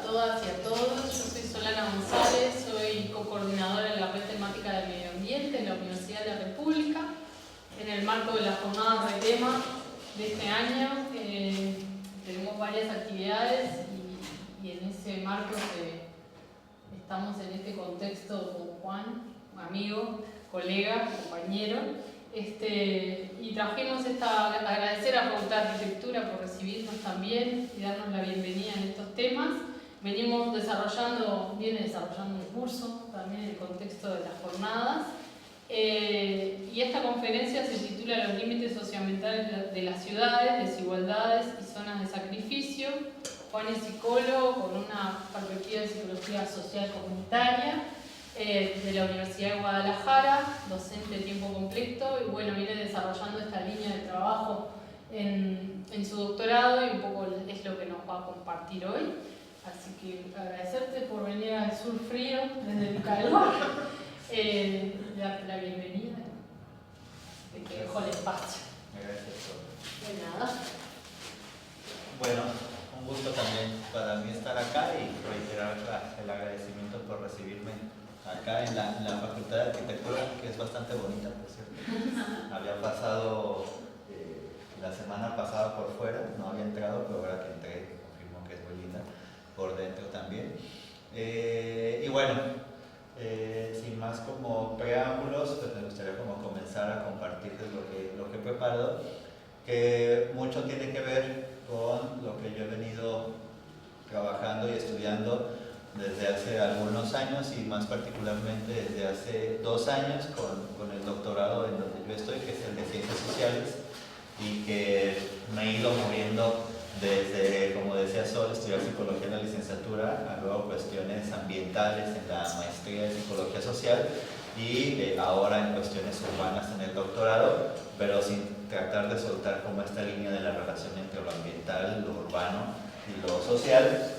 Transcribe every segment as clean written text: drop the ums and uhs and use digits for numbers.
todas y a todos. Yo soy Solana González, soy co-coordinadora de la red temática de medio ambiente en la Universidad de la República. En el marco de las jornadas ReTema de este año tenemos varias actividades y en ese marco estamos en este contexto con Juan, amigo, colega, compañero. Y trajimos agradecer a Facultad de Arquitectura por recibirnos también y darnos la bienvenida en estos temas. Viene desarrollando un curso también en el contexto de las jornadas. Y esta conferencia se titula Los límites socioambientales de las ciudades, desigualdades y zonas de sacrificio. Juan es psicólogo con una perspectiva de psicología social comunitaria de la Universidad de Guadalajara, docente de tiempo completo, y bueno, viene desarrollando esta línea de trabajo en su doctorado y un poco es lo que nos va a compartir hoy. Así que agradecerte por venir al sur frío desde el calor, darte la bienvenida, te dejo el espacio. Gracias. De nada. Bueno, un gusto también para mí estar acá y reiterar el agradecimiento por recibirme acá en la Facultad de Arquitectura, que es bastante bonita, por cierto. Había pasado la semana pasada por fuera, no había entrado, pero ahora que entré confirmo que es muy linda por dentro también. Y bueno, sin más como preámbulos, pues me gustaría como comenzar a compartirles lo que he preparado, que mucho tiene que ver con lo que yo he venido trabajando y estudiando desde hace algunos años y más particularmente desde hace 2 años con el doctorado en donde yo estoy, que es el de Ciencias Sociales, y que me he ido moviendo desde, como decía Sol, estudiar Psicología en la licenciatura, a luego cuestiones ambientales en la maestría de Psicología Social y ahora en cuestiones urbanas en el doctorado, pero sin tratar de soltar como esta línea de la relación entre lo ambiental, lo urbano y lo social.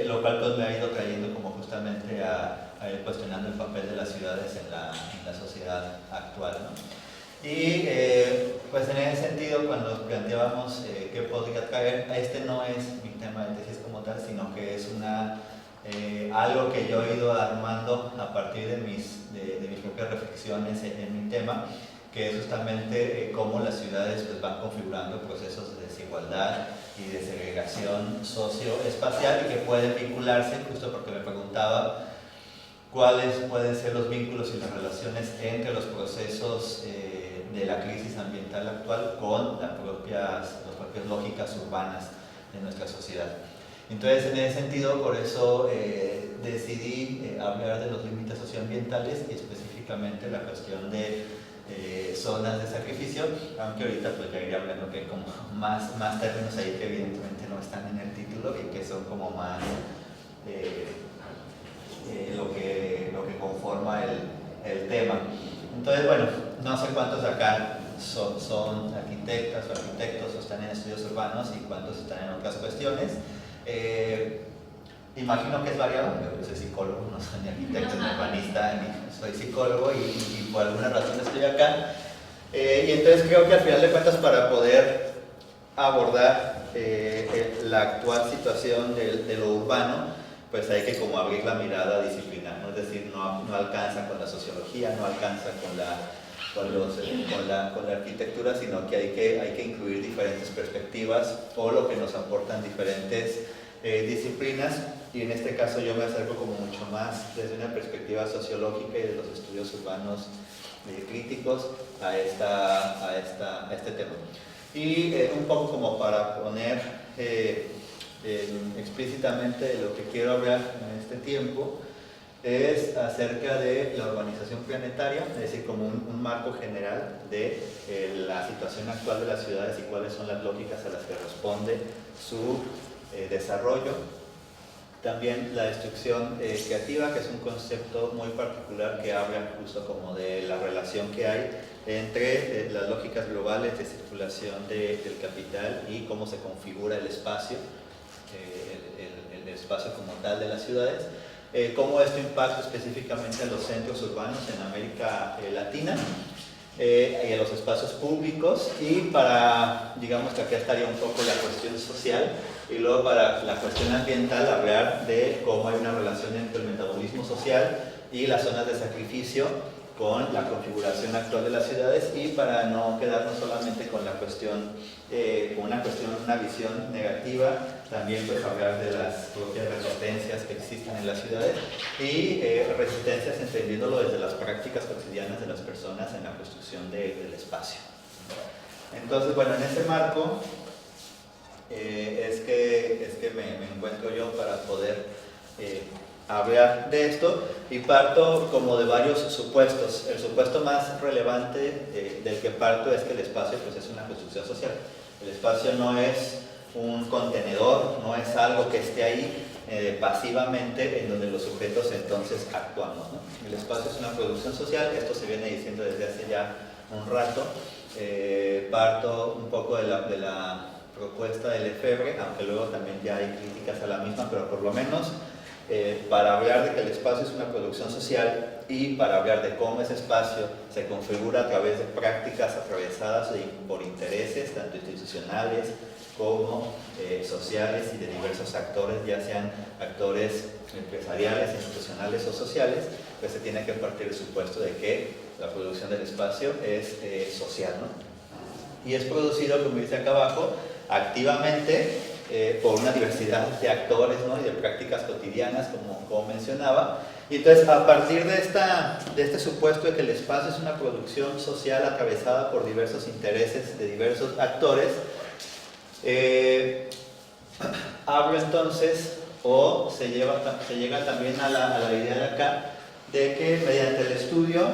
Lo cual pues me ha ido trayendo como justamente a ir cuestionando el papel de las ciudades en la sociedad actual, ¿no? Y pues en ese sentido, cuando planteábamos qué podría traer, este no es mi tema de tesis como tal, sino que es algo que yo he ido armando a partir de mis propias reflexiones en mi tema, que es justamente cómo las ciudades pues, van configurando procesos de desigualdad y de segregación socioespacial y que pueden vincularse, justo porque me preguntaba cuáles pueden ser los vínculos y las relaciones entre los procesos de la crisis ambiental actual con las propias lógicas urbanas de nuestra sociedad. Entonces, en ese sentido, por eso decidí hablar de los límites socioambientales y específicamente la cuestión de zonas de sacrificio, aunque ahorita pues ya iré hablando que hay como más términos ahí que evidentemente no están en el título y que son como más lo que conforma el tema. Entonces, bueno, no sé cuántos de acá son arquitectas o arquitectos o están en estudios urbanos y cuántos están en otras cuestiones. Imagino que es variado, yo soy psicólogo, no soy ni arquitecto, ni urbanista, ni soy psicólogo y por alguna razón estoy acá. Y entonces creo que al final de cuentas para poder abordar la actual situación de lo urbano, pues hay que como abrir la mirada disciplinar, ¿no? Es decir, no alcanza con la sociología, no alcanza con la arquitectura, sino que hay que incluir diferentes perspectivas o lo que nos aportan diferentes disciplinas, y en este caso yo me acerco como mucho más desde una perspectiva sociológica y de los estudios urbanos críticos a este tema. Y un poco como para poner explícitamente lo que quiero hablar en este tiempo es acerca de la urbanización planetaria, es decir, como un marco general de la situación actual de las ciudades y cuáles son las lógicas a las que responde su desarrollo. También la destrucción creativa, que es un concepto muy particular que habla justo como de la relación que hay entre las lógicas globales de circulación del capital y cómo se configura el espacio, el espacio como tal de las ciudades, cómo esto impacta específicamente a los centros urbanos en América Latina y en los espacios públicos, y para, digamos que aquí estaría un poco la cuestión social, y luego para la cuestión ambiental hablar de cómo hay una relación entre el metabolismo social y las zonas de sacrificio con la configuración actual de las ciudades, y para no quedarnos solamente con la cuestión, una visión negativa, también pues hablar de las propias resistencias que existen en las ciudades, y resistencias entendiéndolo desde las prácticas cotidianas de las personas en la construcción del espacio. Entonces, bueno, en ese marco es que me encuentro yo para poder hablar de esto, y parto como de varios supuestos. El supuesto más relevante del que parto es que el espacio pues, es una construcción social. El espacio no es un contenedor, no es algo que esté ahí pasivamente en donde los sujetos entonces actuamos, ¿no? El espacio es una producción social, esto se viene diciendo desde hace ya un rato. Parto un poco de la propuesta de Lefebvre, aunque luego también ya hay críticas a la misma, pero por lo menos para hablar de que el espacio es una producción social y para hablar de cómo ese espacio se configura a través de prácticas atravesadas por intereses tanto institucionales como sociales y de diversos actores, ya sean actores empresariales, institucionales o sociales, pues se tiene que partir del supuesto de que la producción del espacio es social, ¿no? Y es producido, como dice acá abajo, activamente por una diversidad de actores, ¿no? Y de prácticas cotidianas, como mencionaba. Y entonces, a partir de este supuesto de que el espacio es una producción social atravesada por diversos intereses de diversos actores, hablo entonces, o se llega también a la idea de acá, de que mediante el estudio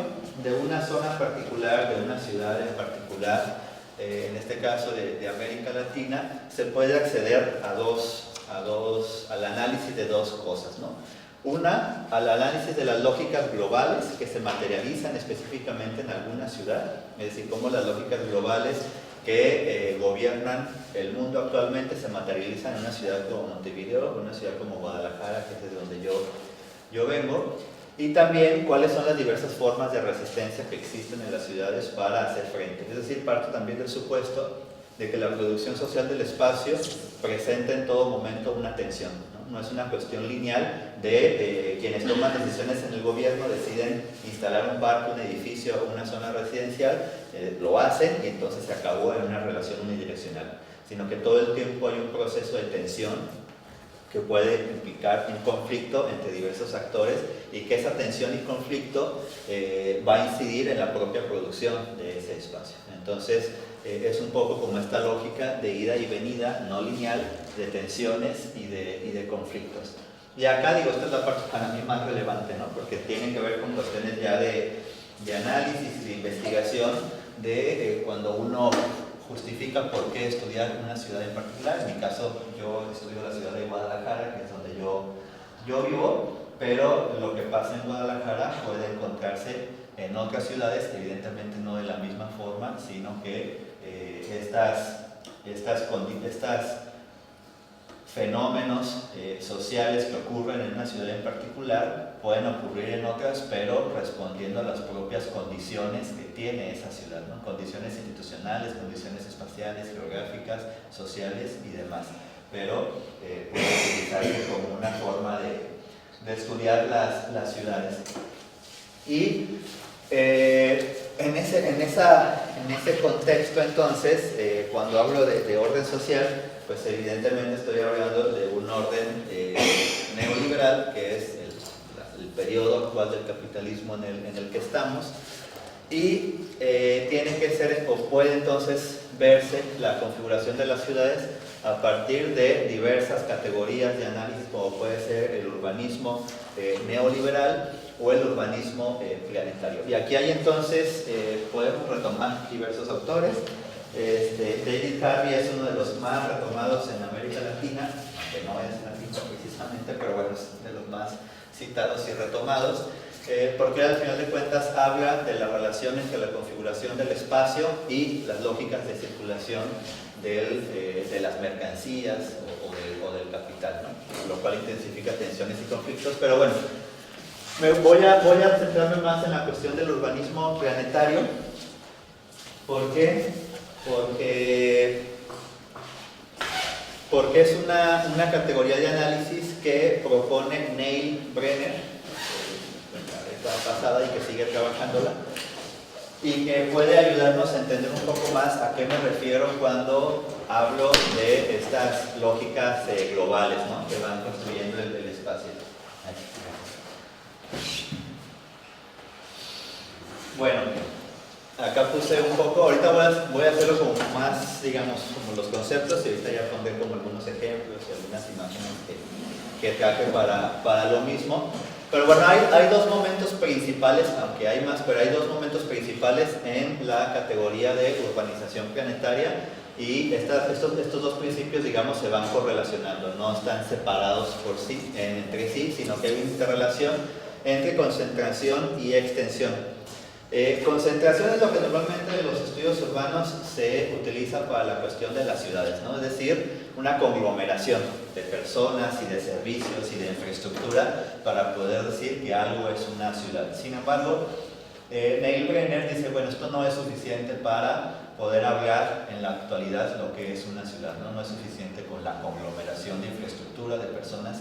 de una zona particular, de una ciudad en particular, en este caso de América Latina, se puede acceder al análisis de dos cosas, ¿no? Una, al análisis de las lógicas globales que se materializan específicamente en alguna ciudad, es decir, cómo las lógicas globales que gobiernan el mundo actualmente se materializan en una ciudad como Montevideo, en una ciudad como Guadalajara, que es de donde yo vengo, y también cuáles son las diversas formas de resistencia que existen en las ciudades para hacer frente. Es decir, parto también del supuesto de que la producción social del espacio presenta en todo momento una tensión, ¿no? No es una cuestión lineal de quienes toman decisiones en el gobierno, deciden instalar un parque, un edificio, una zona residencial, lo hacen y entonces se acabó en una relación unidireccional, sino que todo el tiempo hay un proceso de tensión que puede implicar un conflicto entre diversos actores y que esa tensión y conflicto va a incidir en la propia producción de ese espacio. Entonces, es un poco como esta lógica de ida y venida, no lineal, de tensiones y de conflictos. Y acá digo, esta es la parte para mí más relevante, ¿no? Porque tiene que ver con cuestiones ya de análisis, de investigación, de cuando uno justifica por qué estudiar una ciudad en particular. En mi caso, yo estudio la ciudad de Guadalajara, que es donde yo vivo, pero lo que pasa en Guadalajara puede encontrarse en otras ciudades, evidentemente no de la misma forma, sino que estas fenómenos sociales que ocurren en una ciudad en particular pueden ocurrir en otras, pero respondiendo a las propias condiciones que tiene esa ciudad, ¿no? Condiciones institucionales, condiciones espaciales, geográficas, sociales y demás. Pero puede utilizarse como una forma de estudiar las ciudades. Y en ese contexto, entonces, cuando hablo de orden social, pues evidentemente estoy hablando de un orden neoliberal, que es el periodo actual del capitalismo en el que estamos, y tiene que ser, o puede entonces verse la configuración de las ciudades a partir de diversas categorías de análisis, como puede ser el urbanismo neoliberal o el urbanismo planetario. Y aquí hay entonces, podemos retomar diversos autores. David Harvey es uno de los más retomados en América Latina, que no es latino precisamente, pero bueno, es de los más citados y retomados, porque al final de cuentas habla de la relación entre la configuración del espacio y las lógicas de circulación de las mercancías o del capital, ¿no? Lo cual intensifica tensiones y conflictos. Pero bueno, voy a centrarme más en la cuestión del urbanismo planetario, ¿Por qué? Porque es una categoría de análisis que propone Neil Brenner, la pasada y que sigue trabajándola, y que puede ayudarnos a entender un poco más a qué me refiero cuando hablo de estas lógicas globales, ¿no?, que van construyendo el espacio. Bueno, acá puse un poco, ahorita voy a hacerlo como más, digamos, como los conceptos, y ahorita ya pondré como algunos ejemplos y algunas imágenes que traje para lo mismo. Pero bueno, hay dos momentos principales, aunque hay más, pero hay dos momentos principales en la categoría de urbanización planetaria, y estos dos principios, digamos, se van correlacionando, no están separados por sí, entre sí, sino que hay una interrelación entre concentración y extensión. Concentración es lo que normalmente en los estudios urbanos se utiliza para la cuestión de las ciudades, ¿no? Es decir, una conglomeración de personas y de servicios y de infraestructura para poder decir que algo es una ciudad. Sin embargo, Neil Brenner dice, bueno, esto no es suficiente para poder hablar en la actualidad lo que es una ciudad, ¿no? No es suficiente con la conglomeración de infraestructura, de personas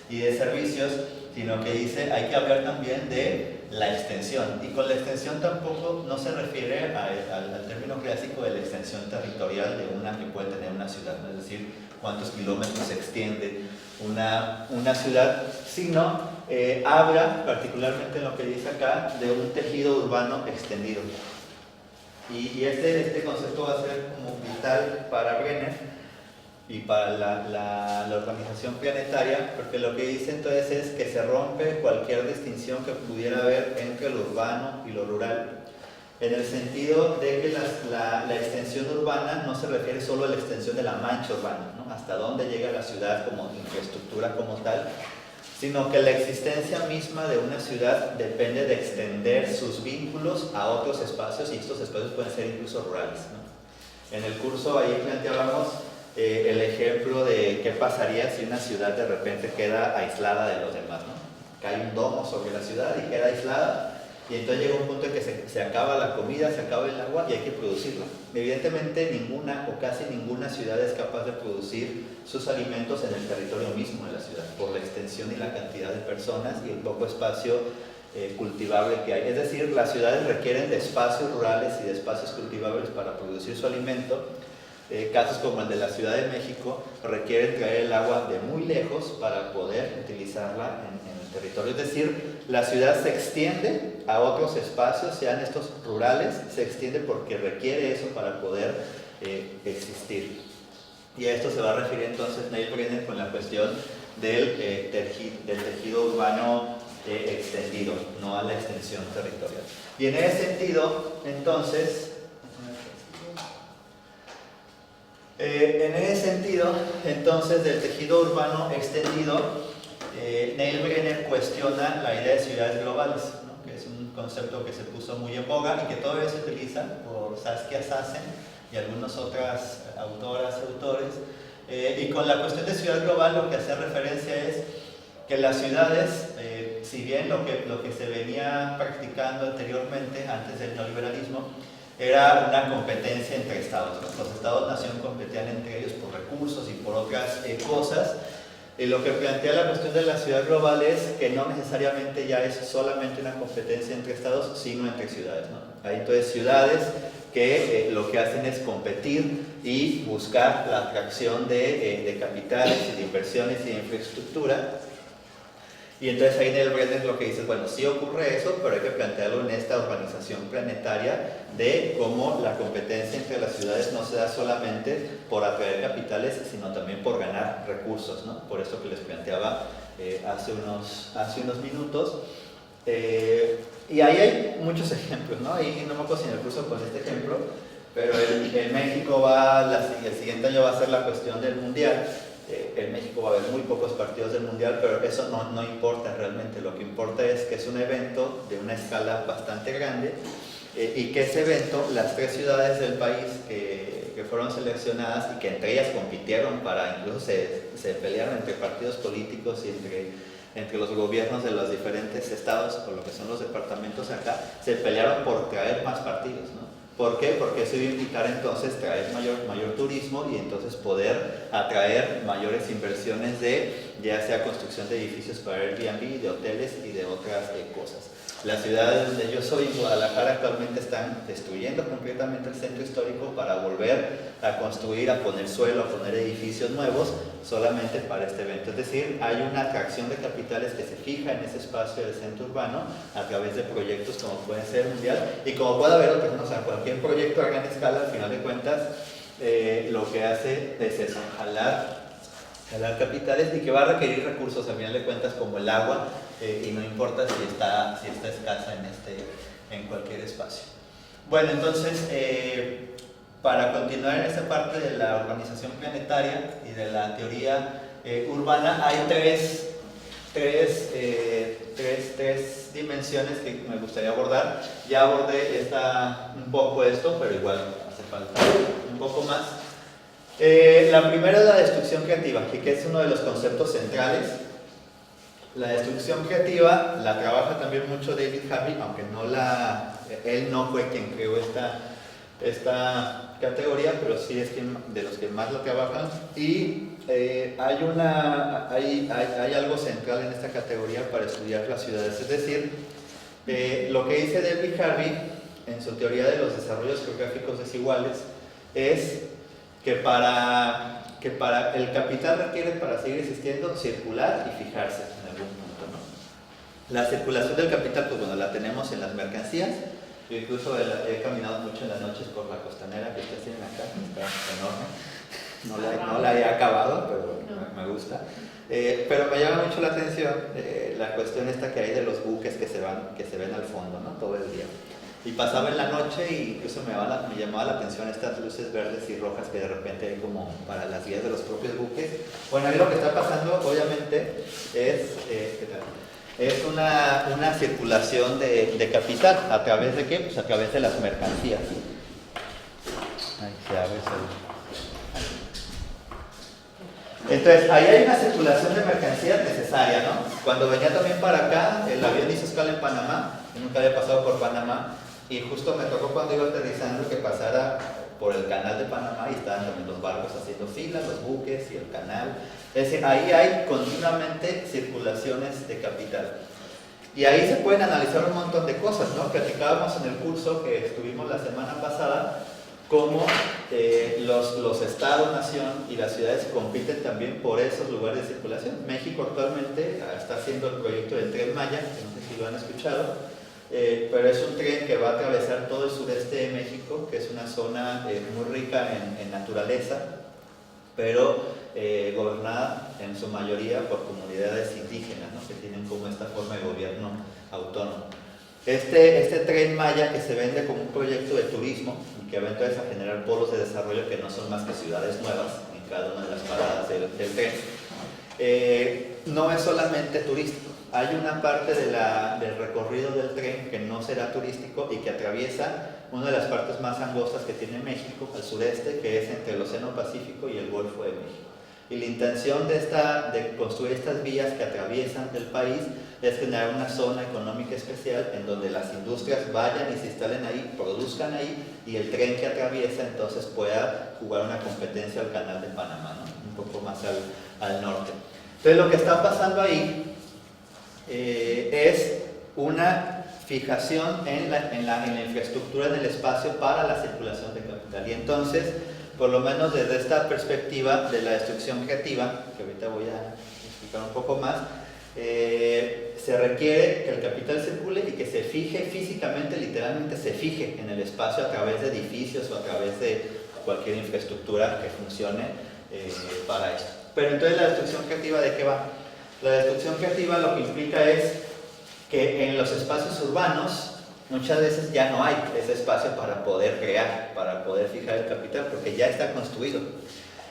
y de servicios, sino que dice, hay que hablar también de la extensión, y con la extensión tampoco no se refiere al término clásico de la extensión territorial de una que puede tener una ciudad, ¿no? Es decir, cuántos kilómetros se extiende una ciudad, sino habla, particularmente en lo que dice acá, de un tejido urbano extendido. Y este concepto va a ser como vital para Brenner y para la urbanización planetaria, porque lo que dice entonces es que se rompe cualquier distinción que pudiera haber entre lo urbano y lo rural, en el sentido de que la extensión urbana no se refiere solo a la extensión de la mancha urbana, ¿no?, hasta dónde llega la ciudad como infraestructura como tal, sino que la existencia misma de una ciudad depende de extender sus vínculos a otros espacios, y estos espacios pueden ser incluso rurales, ¿no? En el curso ahí planteábamos el ejemplo de qué pasaría si una ciudad de repente queda aislada de los demás, ¿no? Cae un domo sobre la ciudad y queda aislada, y entonces llega un punto en que se acaba la comida, se acaba el agua y hay que producirla. Evidentemente ninguna o casi ninguna ciudad es capaz de producir sus alimentos en el territorio mismo de la ciudad, por la extensión y la cantidad de personas y el poco espacio cultivable que hay. Es decir, las ciudades requieren de espacios rurales y de espacios cultivables para producir su alimento. Casos como el de la Ciudad de México requieren traer el agua de muy lejos para poder utilizarla en el territorio. Es decir, la ciudad se extiende a otros espacios, sean estos rurales, se extiende porque requiere eso para poder existir. Y a esto se va a referir entonces Neil Brenner con la cuestión del tejido urbano extendido, no a la extensión territorial. Y en ese sentido, entonces, del tejido urbano extendido, Neil Brenner cuestiona la idea de ciudades globales, ¿no?, que es un concepto que se puso muy en boga y que todavía se utiliza por Saskia Sassen y algunas otras autoras y autores. Y con la cuestión de ciudad global lo que hace referencia es que las ciudades, si bien lo que se venía practicando anteriormente, antes del neoliberalismo, era una competencia entre estados, ¿no? Los estados-nación competían entre ellos por recursos y por otras cosas. Y lo que plantea la cuestión de la ciudad global es que no necesariamente ya es solamente una competencia entre estados, sino entre ciudades, ¿no? Hay entonces ciudades que lo que hacen es competir y buscar la atracción de capitales y de inversiones y de infraestructura. Y entonces ahí Neil Brenner lo que dice, bueno, sí ocurre eso, pero hay que plantearlo en esta urbanización planetaria de cómo la competencia entre las ciudades no se da solamente por atraer capitales, sino también por ganar recursos, ¿no? Por eso que les planteaba hace unos minutos. Y ahí hay muchos ejemplos, ¿no? Ahí no me acuerdo si en el curso con este ejemplo, pero en México el siguiente año va a ser la cuestión del Mundial. En México va a haber muy pocos partidos del Mundial, pero eso no importa realmente. Lo que importa es que es un evento de una escala bastante grande y que ese evento, las 3 ciudades del país que fueron seleccionadas y que entre ellas compitieron incluso se pelearon entre partidos políticos y entre los gobiernos de los diferentes estados, o lo que son los departamentos acá, se pelearon por traer más partidos, ¿no? ¿Por qué? Porque eso iba a implicar entonces traer mayor turismo y entonces poder atraer mayores inversiones de ya sea construcción de edificios para Airbnb, de hoteles y de otras cosas. Las ciudades donde yo soy, en Guadalajara, actualmente están destruyendo completamente el centro histórico para volver a construir, a poner suelo, a poner edificios nuevos solamente para este evento. Es decir, hay una atracción de capitales que se fija en ese espacio del centro urbano a través de proyectos como puede ser Mundial y como puede haber otros, o sea, cualquier proyecto a gran escala, al final de cuentas, lo que hace es eso, jalar capitales y que va a requerir recursos al final de cuentas como el agua y no importa si está escasa en cualquier espacio. Bueno, entonces para continuar en esta parte de la urbanización planetaria y de la teoría urbana hay tres dimensiones que me gustaría abordar. Ya abordé un poco esto, pero igual hace falta un poco más. La primera es la destrucción creativa, que es uno de los conceptos centrales. La destrucción creativa la trabaja también mucho David Harvey, aunque él no fue quien creó esta categoría, pero sí es de los que más lo trabajan. Y hay algo central en esta categoría para estudiar las ciudades, es decir, lo que dice David Harvey en su teoría de los desarrollos geográficos desiguales es que para el capital requiere para seguir existiendo circular y fijarse en algún punto, ¿no? La circulación del capital, pues bueno, la tenemos en las mercancías. Yo incluso he caminado mucho en las noches por la costanera que ustedes tienen acá, está enorme. No la he acabado, pero me gusta. Pero me llama mucho la atención la cuestión esta que hay de los buques que se ven al fondo, ¿no? Todo el día. Y pasaba en la noche y incluso me llamaba la atención estas luces verdes y rojas que de repente hay como para las vías de los propios buques. Bueno, ahí lo que está pasando obviamente es una circulación de capital. ¿A través de qué? Pues a través de las mercancías. Ahí se abre Entonces, ahí hay una circulación de mercancías necesaria, ¿no? Cuando venía también para acá, el avión hizo escala en Panamá, yo nunca había pasado por Panamá, y justo me tocó cuando iba aterrizando que pasara por el canal de Panamá y estaban también los barcos haciendo filas, los buques y el canal. Es decir, ahí hay continuamente circulaciones de capital. Y ahí se pueden analizar un montón de cosas, ¿no? Platicábamos en el curso que estuvimos la semana pasada cómo los estados-nación y las ciudades compiten también por esos lugares de circulación. México actualmente está haciendo el proyecto del Tren Maya, que no sé si lo han escuchado, pero es un tren que va a atravesar todo el sureste de México, que es una zona muy rica en naturaleza, pero gobernada en su mayoría por comunidades indígenas, ¿no? Que tienen como esta forma de gobierno autónomo. Este Tren Maya, que se vende como un proyecto de turismo y que va entonces a generar polos de desarrollo que no son más que ciudades nuevas en cada una de las paradas del tren, no es solamente turístico. Hay una parte del recorrido del tren que no será turístico y que atraviesa una de las partes más angostas que tiene México, al sureste, que es entre el Océano Pacífico y el Golfo de México. Y la intención de construir estas vías que atraviesan el país es generar una zona económica especial en donde las industrias vayan y se instalen ahí, produzcan ahí, y el tren que atraviesa entonces pueda jugar una competencia al canal de Panamá, ¿no? Un poco más al norte. Entonces lo que está pasando ahí es una fijación en la infraestructura del espacio para la circulación de capital. Y entonces, por lo menos desde esta perspectiva de la destrucción creativa, que ahorita voy a explicar un poco más, se requiere que el capital circule y que se fije físicamente, literalmente se fije en el espacio a través de edificios o a través de cualquier infraestructura que funcione para esto. Pero entonces la destrucción creativa, ¿de qué va? La destrucción creativa lo que implica es que en los espacios urbanos muchas veces ya no hay ese espacio para poder crear, para poder fijar el capital, porque ya está construido.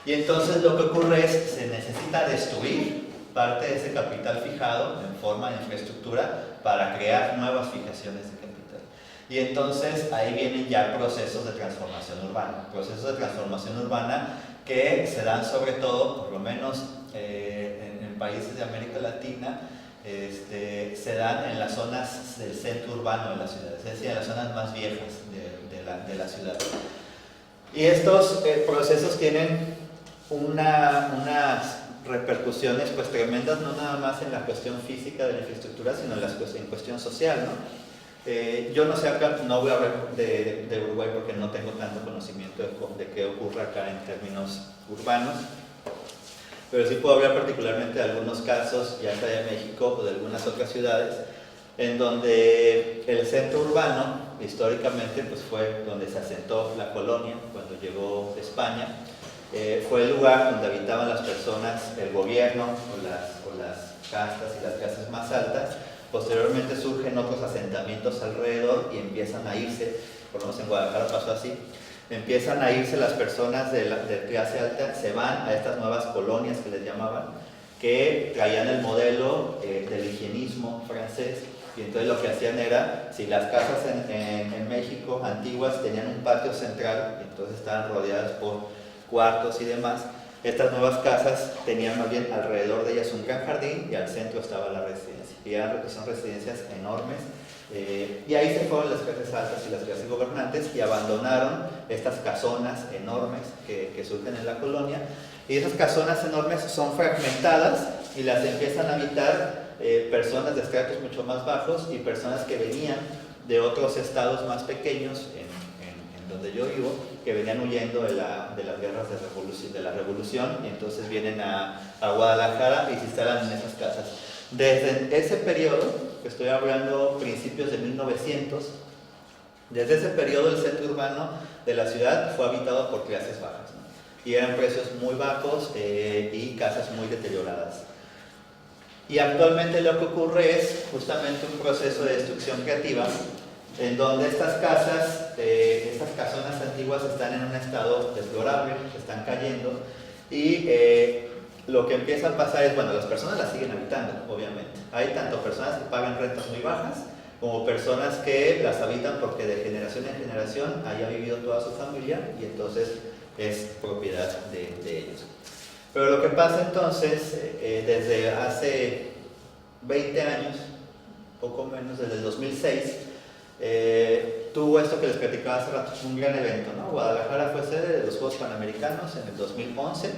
Y entonces lo que ocurre es que se necesita destruir parte de ese capital fijado en forma de infraestructura para crear nuevas fijaciones de capital. Y entonces ahí vienen ya procesos de transformación urbana que se dan sobre todo, por lo menos en países de América Latina, se dan en las zonas del centro urbano de las ciudades, es decir, en las zonas más viejas de de la ciudad. Y estos procesos tienen unas repercusiones pues tremendas, no nada más en la cuestión física de la infraestructura, sino en cuestión social, ¿no? Yo no sé acá, no voy a hablar de Uruguay porque no tengo tanto conocimiento de qué ocurre acá en términos urbanos, pero sí puedo hablar particularmente de algunos casos, ya sea de México o de algunas otras ciudades, en donde el centro urbano, históricamente, pues fue donde se asentó la colonia cuando llegó España. Fue el lugar donde habitaban las personas, el gobierno o las castas y las casas más altas. Posteriormente surgen otros asentamientos alrededor y empiezan a irse, por lo menos en Guadalajara pasó así, empiezan a irse las personas de clase alta, se van a estas nuevas colonias que les llamaban, que traían el modelo del higienismo francés. Y entonces lo que hacían era, si las casas en México antiguas tenían un patio central, entonces estaban rodeadas por cuartos y demás, estas nuevas casas tenían más bien alrededor de ellas un gran jardín y al centro estaba la residencia. Y son residencias enormes. Y ahí se fueron las clases altas y las clases gobernantes y abandonaron estas casonas enormes que surgen en la colonia. Y esas casonas enormes son fragmentadas y las empiezan a habitar personas de estratos mucho más bajos y personas que venían de otros estados más pequeños en donde yo vivo, que venían huyendo de las guerras de la revolución, y entonces vienen a Guadalajara y se instalan en esas casas. Desde ese periodo, que estoy hablando principios de 1900, desde ese periodo el centro urbano de la ciudad fue habitado por clases bajas, ¿no? Y eran precios muy bajos y casas muy deterioradas. Y actualmente lo que ocurre es justamente un proceso de destrucción creativa en donde estas casas, estas casonas antiguas están en un estado deplorable, están cayendo y lo que empieza a pasar es, bueno, las personas las siguen habitando, obviamente. Hay tanto personas que pagan rentas muy bajas como personas que las habitan porque de generación en generación haya vivido toda su familia y entonces es propiedad de ellos. Pero lo que pasa entonces, desde hace 20 años, poco menos, desde el 2006, tuvo esto que les platicaba hace rato, un gran evento, ¿no? Guadalajara fue sede de los Juegos Panamericanos en el 2011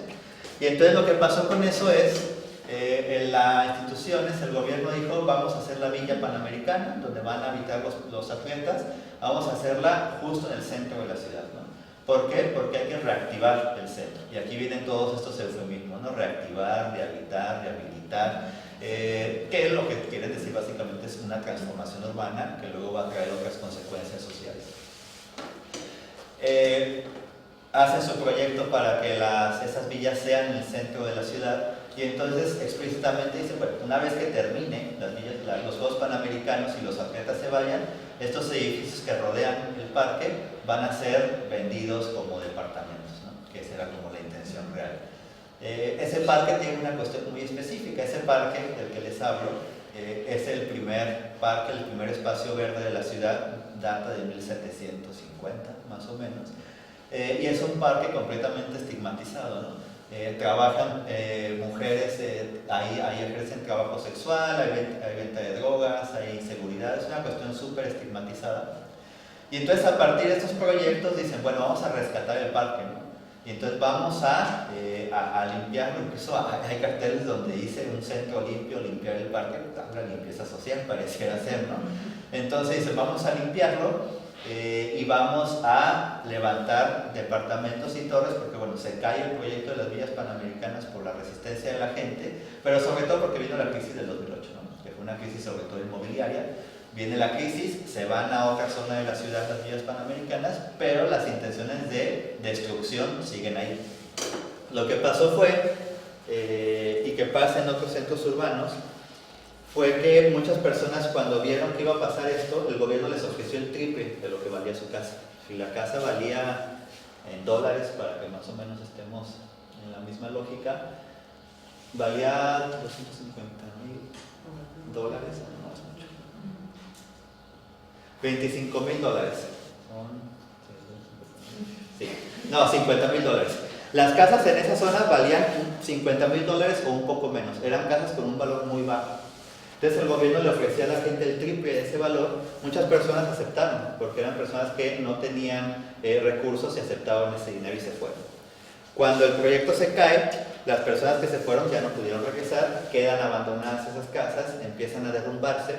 y entonces lo que pasó con eso es, en las instituciones, el gobierno dijo, vamos a hacer la Villa Panamericana, donde van a habitar los atletas, vamos a hacerla justo en el centro de la ciudad, ¿no? ¿Por qué? Porque hay que reactivar el centro. Y aquí vienen todos estos eufemismos, ¿no? Reactivar, rehabilitar, rehabilitar. Que lo que quiere decir básicamente es una transformación urbana que luego va a traer otras consecuencias sociales. Hacen su proyecto para que esas villas sean en el centro de la ciudad y entonces explícitamente dicen, bueno, una vez que termine las villas, los Juegos Panamericanos y los atletas se vayan, estos edificios que rodean el parque van a ser vendidos como departamentos, ¿no? Que esa era como la intención real. Ese parque tiene una cuestión muy específica. Ese parque del que les hablo es el primer parque, el primer espacio verde de la ciudad, data de 1750 más o menos, y es un parque completamente estigmatizado, ¿no? Trabajan mujeres, ahí ejercen trabajo sexual, hay venta de drogas, hay inseguridad, es una cuestión súper estigmatizada. Y entonces a partir de estos proyectos dicen, bueno, vamos a rescatar el parque, ¿no? Y entonces vamos a limpiarlo, incluso hay carteles donde dice un centro limpio, limpiar el parque, una limpieza social pareciera ser, ¿no? Entonces dicen, vamos a limpiarlo y vamos a levantar departamentos y torres, porque bueno, se cae el proyecto de las villas panamericanas por la resistencia de la gente, pero sobre todo porque vino la crisis del 2008, ¿no? Que fue una crisis sobre todo inmobiliaria. Viene la crisis, se van a otra zona de la ciudad las villas panamericanas, pero las intenciones de destrucción siguen ahí. Lo que pasó fue, y que pasa en otros centros urbanos, fue que muchas personas cuando vieron que iba a pasar esto, el gobierno les ofreció el triple de lo que valía su casa. Si la casa valía en dólares, para que más o menos estemos en la misma lógica, valía $250,000, no es mucho. $25,000. Sí. No, $50,000. Las casas en esa zona valían $50,000 o un poco menos. Eran casas con un valor muy bajo. Entonces el gobierno le ofrecía a la gente el triple de ese valor. Muchas personas aceptaron, porque eran personas que no tenían recursos y aceptaban ese dinero y se fueron. Cuando el proyecto se cae, las personas que se fueron ya no pudieron regresar, quedan abandonadas esas casas, empiezan a derrumbarse,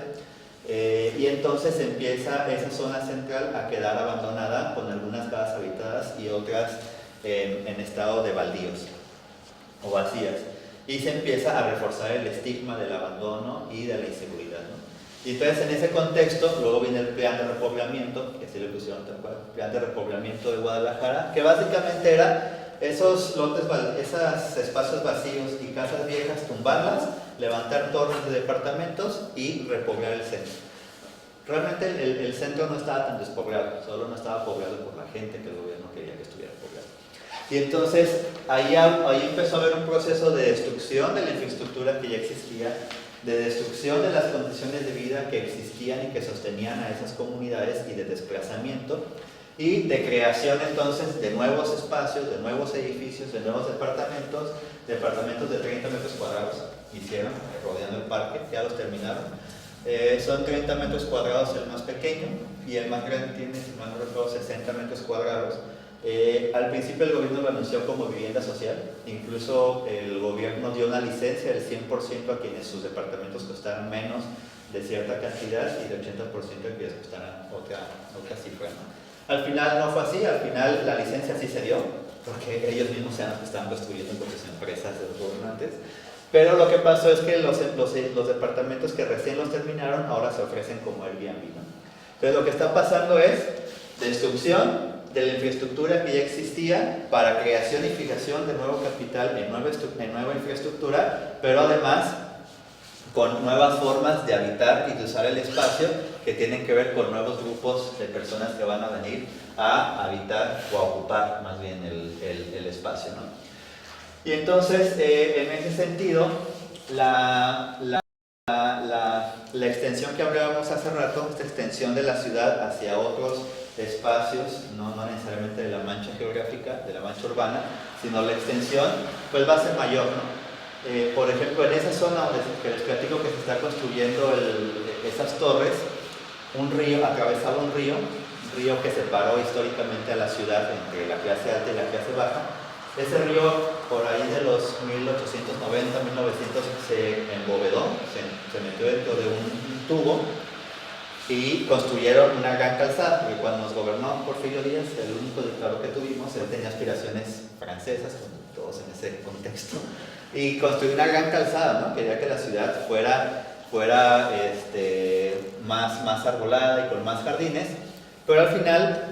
y entonces empieza esa zona central a quedar abandonada con algunas casas habitadas y otras en estado de baldíos o vacías. Y se empieza a reforzar el estigma del abandono y de la inseguridad, ¿no? Y entonces en ese contexto luego viene el plan de repoblamiento, que así le pusieron tal cual, plan de repoblamiento de Guadalajara, que básicamente era esos lotes, esos espacios vacíos y casas viejas, tumbarlas, levantar torres de departamentos y repoblar el centro. Realmente el centro no estaba tan despoblado, solo no estaba poblado por la gente que el gobierno quería que estuviera poblado. Y entonces ahí empezó a haber un proceso de destrucción de la infraestructura que ya existía, de destrucción de las condiciones de vida que existían y que sostenían a esas comunidades y de desplazamiento y de creación entonces de nuevos espacios, de nuevos edificios, de nuevos departamentos de 30 metros cuadrados hicieron, rodeando el parque, ya los terminaron. Son 30 metros cuadrados el más pequeño y el más grande tiene, si mal no recuerdo, 60 metros cuadrados. Al principio el gobierno lo anunció como vivienda social, incluso el gobierno dio una licencia del 100% a quienes sus departamentos costaran menos de cierta cantidad y del 80% a quienes costaran otra cifra, ¿no? Al final no fue así, al final la licencia sí se dio, porque ellos mismos eran los que estaban construyendo con sus empresas de los gobernantes, pero lo que pasó es que los departamentos que recién los terminaron ahora se ofrecen como Airbnb, ¿no? Entonces lo que está pasando es destrucción de la infraestructura que ya existía para creación y fijación de nuevo capital en nueva infraestructura, pero además con nuevas formas de habitar y de usar el espacio que tienen que ver con nuevos grupos de personas que van a venir a habitar o a ocupar más bien el espacio, ¿no? Y entonces, en ese sentido, la extensión que hablábamos hace rato, esta extensión de la ciudad hacia otros espacios, no necesariamente de la mancha geográfica, de la mancha urbana, sino la extensión, pues va a ser mayor, ¿no? Por ejemplo, en esa zona donde que les platico que se está construyendo esas torres, un río, atravesaba un río que separó históricamente a la ciudad entre la clase alta y la clase baja. Ese río, por ahí de los 1890, 1900, se embovedó, se metió dentro de un tubo y construyeron una gran calzada, porque cuando nos gobernó Porfirio Díaz, el único dictador que tuvimos, él tenía aspiraciones francesas, como todos en ese contexto, y construyó una gran calzada, ¿no? Quería que la ciudad fuera más arbolada y con más jardines, pero al final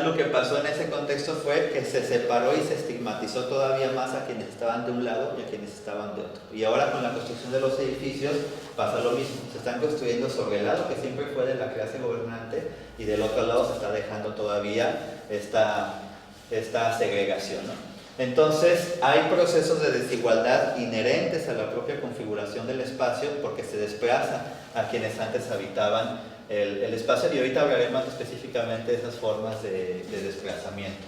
lo que pasó en ese contexto fue que se separó y se estigmatizó todavía más a quienes estaban de un lado y a quienes estaban de otro. Y ahora con la construcción de los edificios pasa lo mismo, se están construyendo sobre el lado que siempre fue de la clase gobernante y del otro lado se está dejando todavía esta segregación, ¿no? Entonces hay procesos de desigualdad inherentes a la propia configuración del espacio porque se desplaza a quienes antes habitaban el espacio, y ahorita hablaré más específicamente de esas formas de desplazamiento.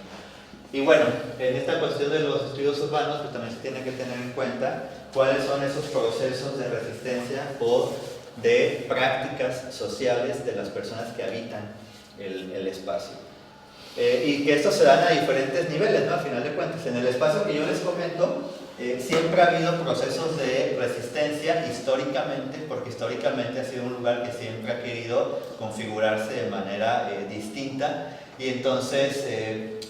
Y bueno, en esta cuestión de los estudios urbanos pues también se tiene que tener en cuenta cuáles son esos procesos de resistencia o de prácticas sociales de las personas que habitan el espacio. Y que estos se dan a diferentes niveles, ¿no? Al final de cuentas, en el espacio que yo les comento, siempre ha habido procesos de resistencia históricamente, porque históricamente ha sido un lugar que siempre ha querido configurarse de manera distinta, y entonces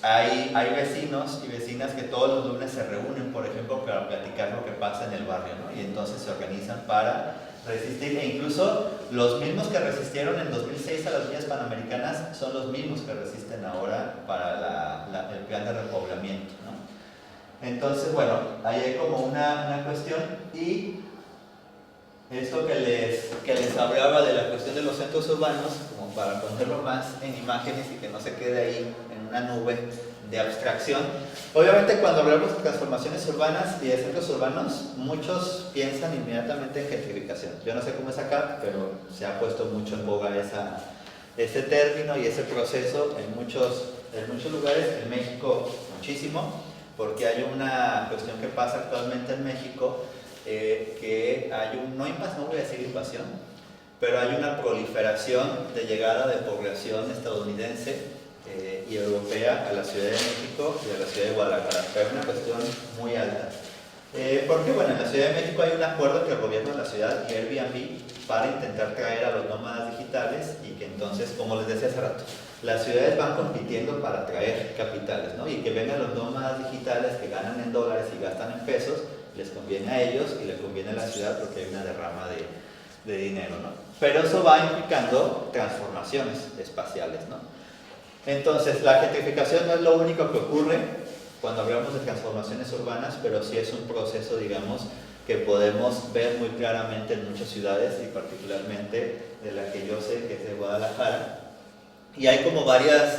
hay vecinos y vecinas que todos los lunes se reúnen, por ejemplo, para platicar lo que pasa en el barrio, ¿no? Y entonces se organizan para resistir, e incluso los mismos que resistieron en 2006 a las villas panamericanas son los mismos que resisten ahora para el plan de repoblamiento, ¿no? Entonces, bueno, ahí hay como una cuestión, y esto que les hablaba de la cuestión de los centros urbanos, como para ponerlo más en imágenes y que no se quede ahí en una nube de abstracción. Obviamente cuando hablamos de transformaciones urbanas y de centros urbanos, muchos piensan inmediatamente en gentrificación. Yo no sé cómo es acá, pero se ha puesto mucho en boga ese término y ese proceso en muchos lugares, en México muchísimo, porque hay una cuestión que pasa actualmente en México, que hay no voy a decir invasión, pero hay una proliferación de llegada de población estadounidense y europea a la Ciudad de México y a la Ciudad de Guadalajara. Es una cuestión muy alta. Porque bueno, en la Ciudad de México hay un acuerdo entre el gobierno de la ciudad y Airbnb para intentar traer a los nómadas digitales y que entonces, como les decía hace rato, las ciudades van compitiendo para atraer capitales, ¿no? Y que vengan los nómadas digitales que ganan en dólares y gastan en pesos, les conviene a ellos y les conviene a la ciudad porque hay una derrama de dinero, ¿no? Pero eso va implicando transformaciones espaciales, ¿no? Entonces, la gentrificación no es lo único que ocurre cuando hablamos de transformaciones urbanas, pero sí es un proceso, digamos, que podemos ver muy claramente en muchas ciudades y particularmente de la que yo sé, que es de Guadalajara. Y hay como varios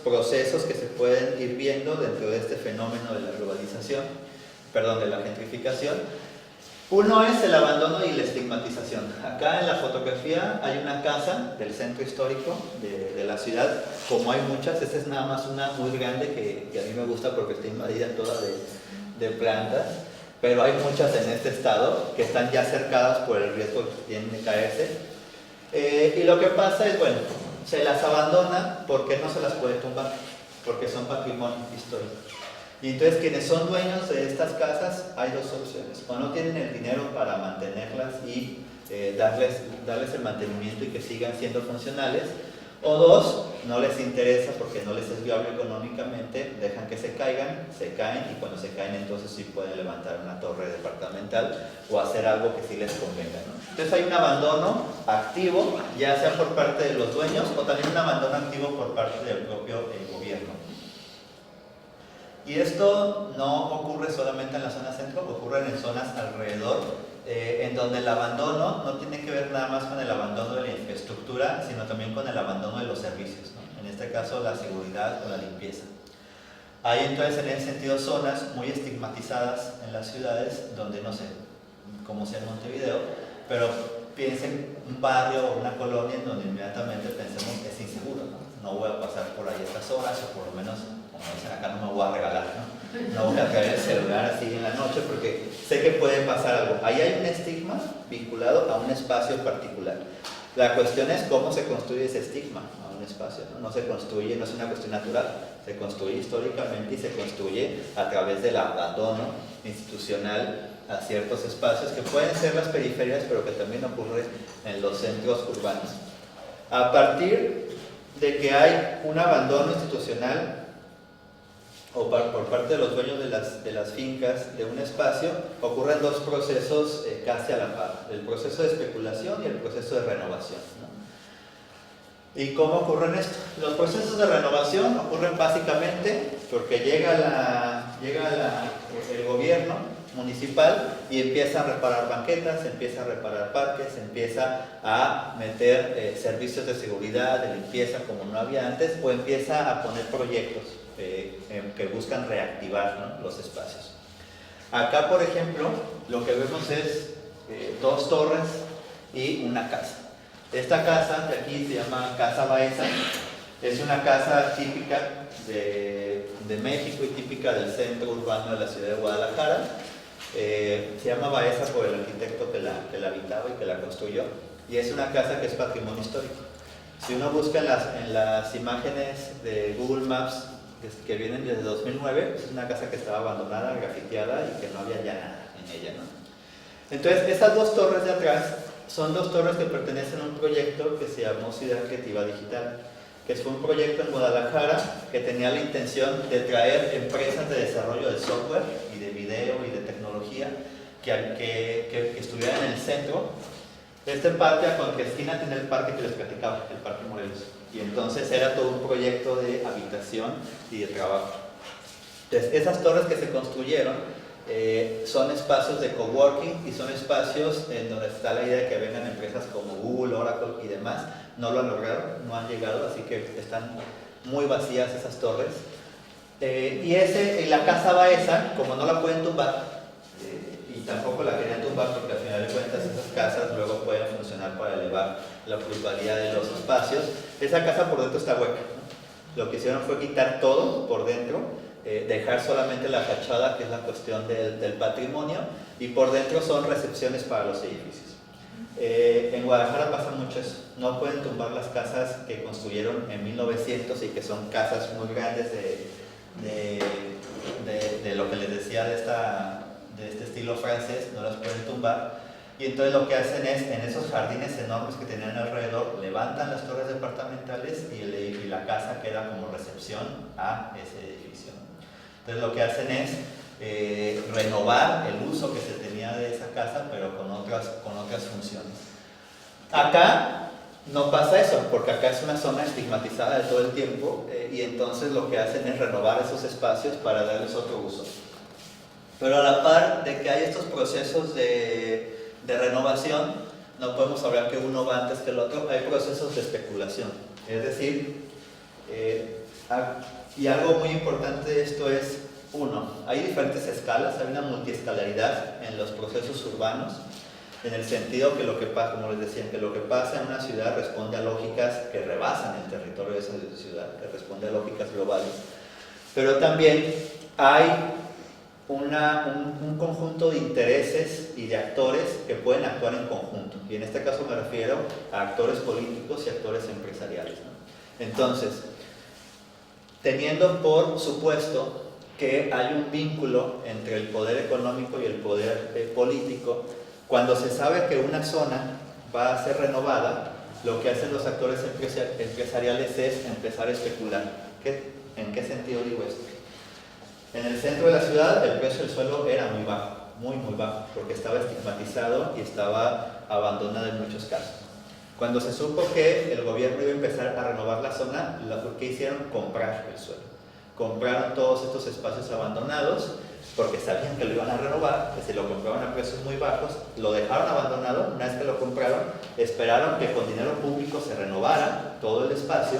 procesos que se pueden ir viendo dentro de este fenómeno de la globalización, perdón, de la gentrificación. Uno es el abandono y la estigmatización. Acá en la fotografía hay una casa del centro histórico de la ciudad, como hay muchas, esta es nada más una muy grande que a mí me gusta porque está invadida toda de plantas, pero hay muchas en este estado que están ya cercadas por el riesgo que tienen de caerse. Y lo que pasa es, bueno, se las abandona porque no se las puede tumbar, porque son patrimonio histórico. Y entonces quienes son dueños de estas casas, hay dos soluciones: o no tienen el dinero para mantenerlas y darles el mantenimiento y que sigan siendo funcionales, o dos, no les interesa porque no les es viable económicamente, dejan que se caen y cuando se caen entonces sí pueden levantar una torre departamental o hacer algo que sí les convenga, ¿no? Entonces hay un abandono activo, ya sea por parte de los dueños o también un abandono activo por parte del propio gobierno. Y esto no ocurre solamente en la zona centro, ocurre en zonas alrededor, en donde el abandono no tiene que ver nada más con el abandono de la infraestructura, sino también con el abandono de los servicios, ¿no? En este caso la seguridad o la limpieza. Hay entonces en ese sentido zonas muy estigmatizadas en las ciudades, donde no sé, como sea en Montevideo, pero piensen un barrio o una colonia en donde inmediatamente pensemos que es inseguro, ¿no? No voy a pasar por ahí estas horas, o por lo menos, como dicen acá, no me voy a regalar, ¿no? No voy a traer el celular así en la noche porque sé que puede pasar algo. Ahí hay un estigma vinculado a un espacio particular. La cuestión es cómo se construye ese estigma a un espacio, ¿no? No se construye, no es una cuestión natural, se construye históricamente y se construye a través del abandono institucional a ciertos espacios que pueden ser las periferias, pero que también ocurre en los centros urbanos. A partir de que hay un abandono institucional o por parte de los dueños de las fincas de un espacio, ocurren dos procesos casi a la par: el proceso de especulación y el proceso de renovación, ¿no? ¿Y cómo ocurren esto? Los procesos de renovación ocurren básicamente porque llega el gobierno municipal y empieza a reparar banquetas, empieza a reparar parques, empieza a meter servicios de seguridad, de limpieza como no había antes, o empieza a poner proyectos que buscan reactivar, ¿no?, los espacios. Acá, por ejemplo, lo que vemos es dos torres y una casa. Esta casa de aquí se llama Casa Baeza, es una casa típica de México y típica del centro urbano de la ciudad de Guadalajara. Se llama Baeza por el arquitecto que la habitaba y que la construyó, y es una casa que es patrimonio histórico. Si uno busca en las imágenes de Google Maps que vienen desde 2009, es una casa que estaba abandonada, grafiteada y que no había ya nada en ella, ¿no? Entonces, esas dos torres de atrás son dos torres que pertenecen a un proyecto que se llamó Ciudad Creativa Digital, que fue un proyecto en Guadalajara que tenía la intención de traer empresas de desarrollo de software y de video y de tecnología que estuvieran en el centro. Este parque, con que esquina, tenía el parque que les platicaba, el Parque Morelos. Y entonces era todo un proyecto de habitación y de trabajo. Entonces, esas torres que se construyeron son espacios de coworking y son espacios en donde está la idea de que vengan empresas como Google, Oracle y demás. No lo han logrado, no han llegado, así que están muy vacías esas torres. Y la Casa Baeza, como no la pueden tumbar, y tampoco la querían tumbar porque al final de cuentas esas casas luego pueden funcionar para elevar la plusvalía de los espacios, esa casa por dentro está hueca, ¿no? Lo que hicieron fue quitar todo por dentro dejar solamente la fachada, que es la cuestión del patrimonio, y por dentro son recepciones para los edificios. En Guadalajara pasa mucho eso, no pueden tumbar las casas que construyeron en 1900 y que son casas muy grandes de lo que les decía de este estilo francés, no las pueden tumbar. Y entonces lo que hacen es, en esos jardines enormes que tenían alrededor, levantan las torres departamentales y la casa queda como recepción a ese edificio. Entonces lo que hacen es renovar el uso que se tenía de esa casa, pero con otras funciones. Acá no pasa eso, porque acá es una zona estigmatizada de todo el tiempo, y entonces lo que hacen es renovar esos espacios para darles otro uso. Pero a la par de que hay estos procesos de renovación, no podemos hablar que uno va antes que el otro, hay procesos de especulación. Es decir, y algo muy importante de esto es, uno, hay diferentes escalas, hay una multiescalaridad en los procesos urbanos, en el sentido que lo que pasa, como les decía, que lo que pasa en una ciudad responde a lógicas que rebasan el territorio de esa ciudad, que responde a lógicas globales. Pero también hay un conjunto de intereses y de actores que pueden actuar en conjunto, y en este caso me refiero a actores políticos y actores empresariales, ¿no? Entonces, teniendo por supuesto que hay un vínculo entre el poder económico y el poder político, cuando se sabe que una zona va a ser renovada, lo que hacen los actores empresariales es empezar a especular. ¿En qué sentido digo esto? En el centro de la ciudad el precio del suelo era muy bajo, muy bajo, porque estaba estigmatizado y estaba abandonado en muchos casos. Cuando se supo que el gobierno iba a empezar a renovar la zona, lo que hicieron, comprar el suelo. Compraron todos estos espacios abandonados, porque sabían que lo iban a renovar, que se lo compraban a precios muy bajos, lo dejaron abandonado. Una vez que lo compraron, esperaron que con dinero público se renovara todo el espacio,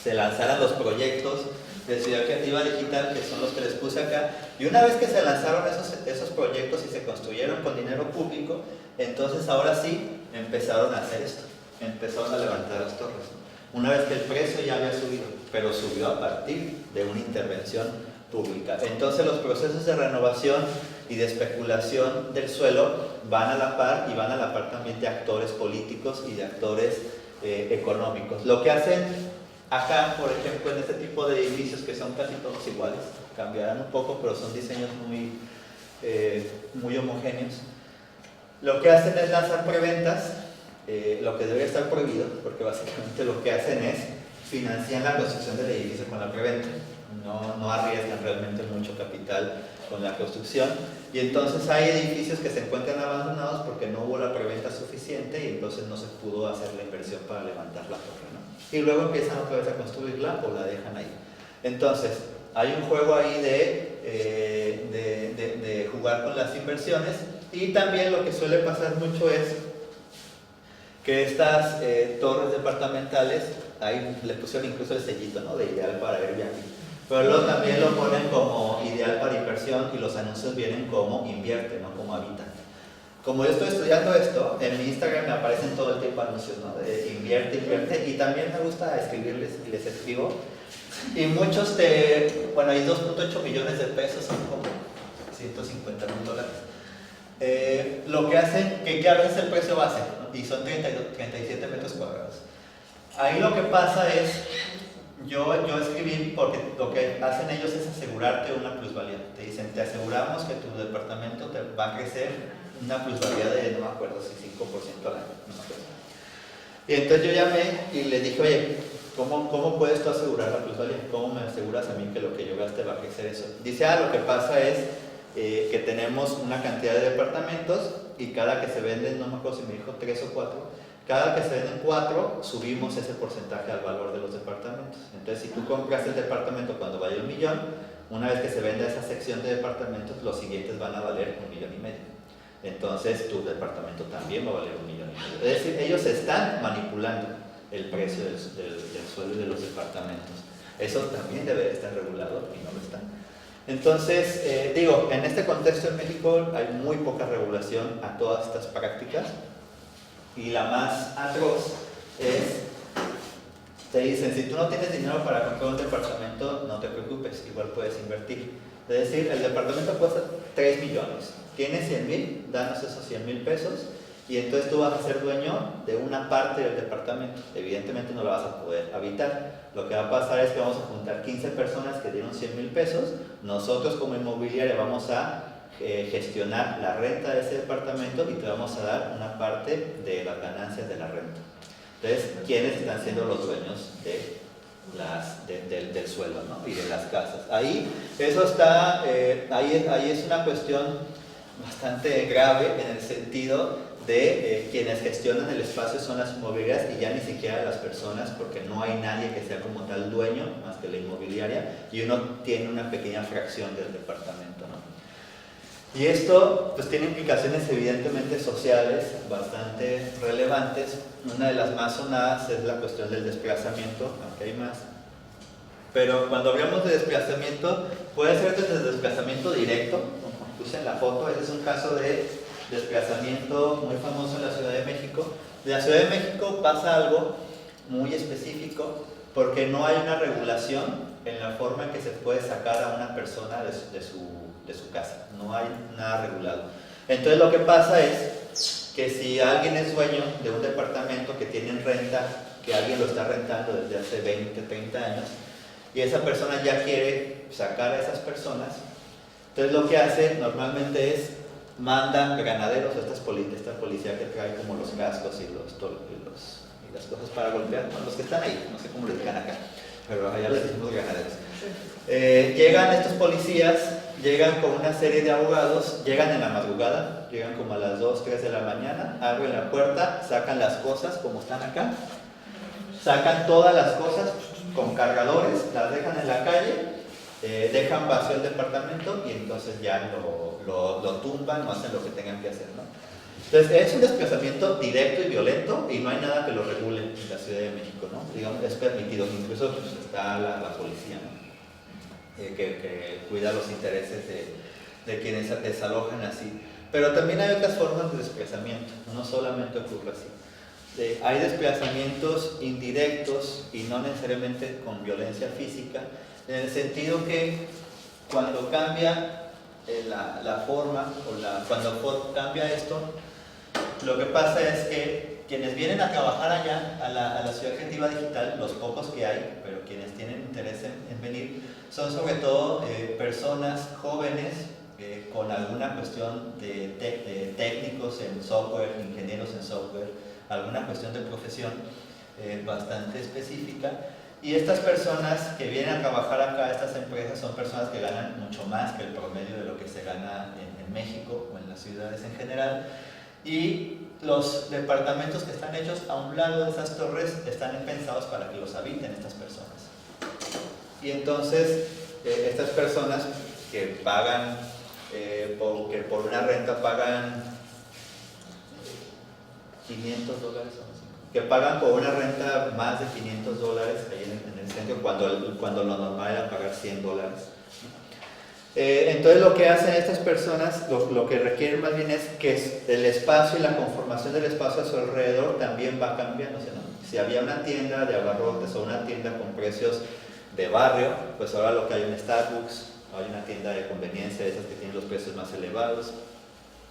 se lanzaran los proyectos de Ciudad Creativa Digital, que son los que les puse acá, y una vez que se lanzaron esos proyectos y se construyeron con dinero público, entonces ahora sí empezaron a hacer esto, empezaron a levantar las torres. Una vez que el precio ya había subido, pero subió a partir de una intervención pública. Entonces los procesos de renovación y de especulación del suelo van a la par, y van a la par también de actores políticos y de actores económicos. Lo que hacen acá, por ejemplo, en este tipo de edificios que son casi todos iguales, cambiarán un poco, pero son diseños muy homogéneos, lo que hacen es lanzar preventas, lo que debería estar prohibido, porque básicamente lo que hacen es financiar la construcción del edificio con la preventa. No arriesgan realmente mucho capital con la construcción, y entonces hay edificios que se encuentran abandonados porque no hubo la preventa suficiente y entonces no se pudo hacer la inversión para levantar la torre, ¿no? Y luego empiezan otra vez a construirla o la dejan ahí. Entonces hay un juego ahí de jugar con las inversiones, y también lo que suele pasar mucho es que estas torres departamentales, ahí le pusieron incluso el sellito, ¿no?, de ideal para Airbnb. Pero luego también lo ponen como ideal para inversión, y los anuncios vienen como invierte, no como habita. Como yo estoy estudiando esto, en mi Instagram me aparecen todo el tiempo anuncios, ¿no?, de invierte, y también me gusta escribirles, y les escribo. Y muchos bueno, hay 2.8 millones de pesos, son como $150,000. Lo que hacen, que claro, es el precio base, ¿no?, y son 37 metros cuadrados. Ahí lo que pasa es, yo escribí, porque lo que hacen ellos es asegurarte una plusvalía. Te dicen, te aseguramos que tu departamento te va a crecer una plusvalía de, no me acuerdo si 5% al año, no me acuerdo. Y entonces yo llamé y le dije, oye, ¿cómo puedes tú asegurar la plusvalía? ¿Cómo me aseguras a mí que lo que yo gaste va a crecer eso? Dice, lo que pasa es que tenemos una cantidad de departamentos, y cada que se venden, no me acuerdo si me dijo 3 o 4, cada que se venden 4, subimos ese porcentaje al valor de los departamentos. Entonces, si tú compras el departamento cuando vale $1 millón, una vez que se venda esa sección de departamentos, los siguientes van a valer $1,5 millones. Entonces, tu departamento también va a valer $1,5 millones. Es decir, ellos están manipulando el precio del suelo y de los departamentos. Eso también debe estar regulado, y no lo está. Entonces, en este contexto en México hay muy poca regulación a todas estas prácticas, y la más atroz es te dicen, si tú no tienes dinero para comprar un departamento, no te preocupes, igual puedes invertir. Es decir, el departamento cuesta 3 millones, tienes 100,000, danos esos 100,000 pesos y entonces tú vas a ser dueño de una parte del departamento. Evidentemente no lo vas a poder habitar. Lo que va a pasar es que vamos a juntar 15 personas que dieron 100,000 pesos, nosotros como inmobiliaria vamos a gestionar la renta de ese departamento y te vamos a dar una parte de las ganancias de la renta. Entonces, ¿quiénes están siendo los dueños del suelo, ¿no? Y de las casas? Ahí, eso está, ahí es una cuestión bastante grave en el sentido de quienes gestionan el espacio son las inmobiliarias y ya ni siquiera las personas, porque no hay nadie que sea como tal dueño más que la inmobiliaria y uno tiene una pequeña fracción del departamento, ¿no? Y esto pues tiene implicaciones evidentemente sociales bastante relevantes. Una de las más sonadas es la cuestión del desplazamiento, aunque hay más. Pero cuando hablamos de desplazamiento, puede ser desde desplazamiento directo, como puse en la foto. Ese es un caso de desplazamiento muy famoso en la Ciudad de México. En la Ciudad de México pasa algo muy específico porque no hay una regulación en la forma en que se puede sacar a una persona de su casa. No hay nada regulado. Entonces lo que pasa es que si alguien es dueño de un departamento que tiene en renta, que alguien lo está rentando desde hace 20, 30 años, y esa persona ya quiere sacar a esas personas, entonces lo que hace normalmente es mandan granaderos, esta policía que trae como los cascos y las cosas para golpear, bueno, los que están ahí, no sé cómo les digan acá, pero allá les decimos granaderos. Llegan estos policías, llegan con una serie de abogados, llegan en la madrugada, llegan como a las 2, 3 de la mañana, abren la puerta, sacan las cosas como están acá, sacan todas las cosas con cargadores, las dejan en la calle, dejan vacío el departamento y entonces ya lo tumban o hacen lo que tengan que hacer, ¿no? Entonces es un desplazamiento directo y violento y no hay nada que lo regule en la Ciudad de México, ¿no? Digamos, es permitido, incluso pues, está la policía, ¿no? Que cuida los intereses de quienes desalojan así. Pero también hay otras formas de desplazamiento, no solamente ocurre así. Hay desplazamientos indirectos y no necesariamente con violencia física, en el sentido que cuando cambia la forma cuando cambia esto, lo que pasa es que quienes vienen a trabajar allá a la Ciudad Creativa Digital, los pocos que hay, pero quienes tienen interés en venir, son sobre todo personas jóvenes con alguna cuestión de técnicos en software, ingenieros en software, alguna cuestión de profesión bastante específica. Y estas personas que vienen a trabajar acá, estas empresas, son personas que ganan mucho más que el promedio de lo que se gana en México o en las ciudades en general. Y los departamentos que están hechos a un lado de esas torres están pensados para que los habiten estas personas. Y entonces, estas personas que pagan, que por una renta pagan $500, que pagan por una renta más de $500 ahí en el centro, cuando lo normal era pagar $100. Entonces lo que hacen estas personas, lo que requieren más bien es que el espacio y la conformación del espacio a su alrededor también va cambiando. O sea, ¿no? Si había una tienda de abarrotes o una tienda con precios de barrio, pues ahora lo que hay un Starbucks, hay una tienda de conveniencia, esas que tienen los precios más elevados,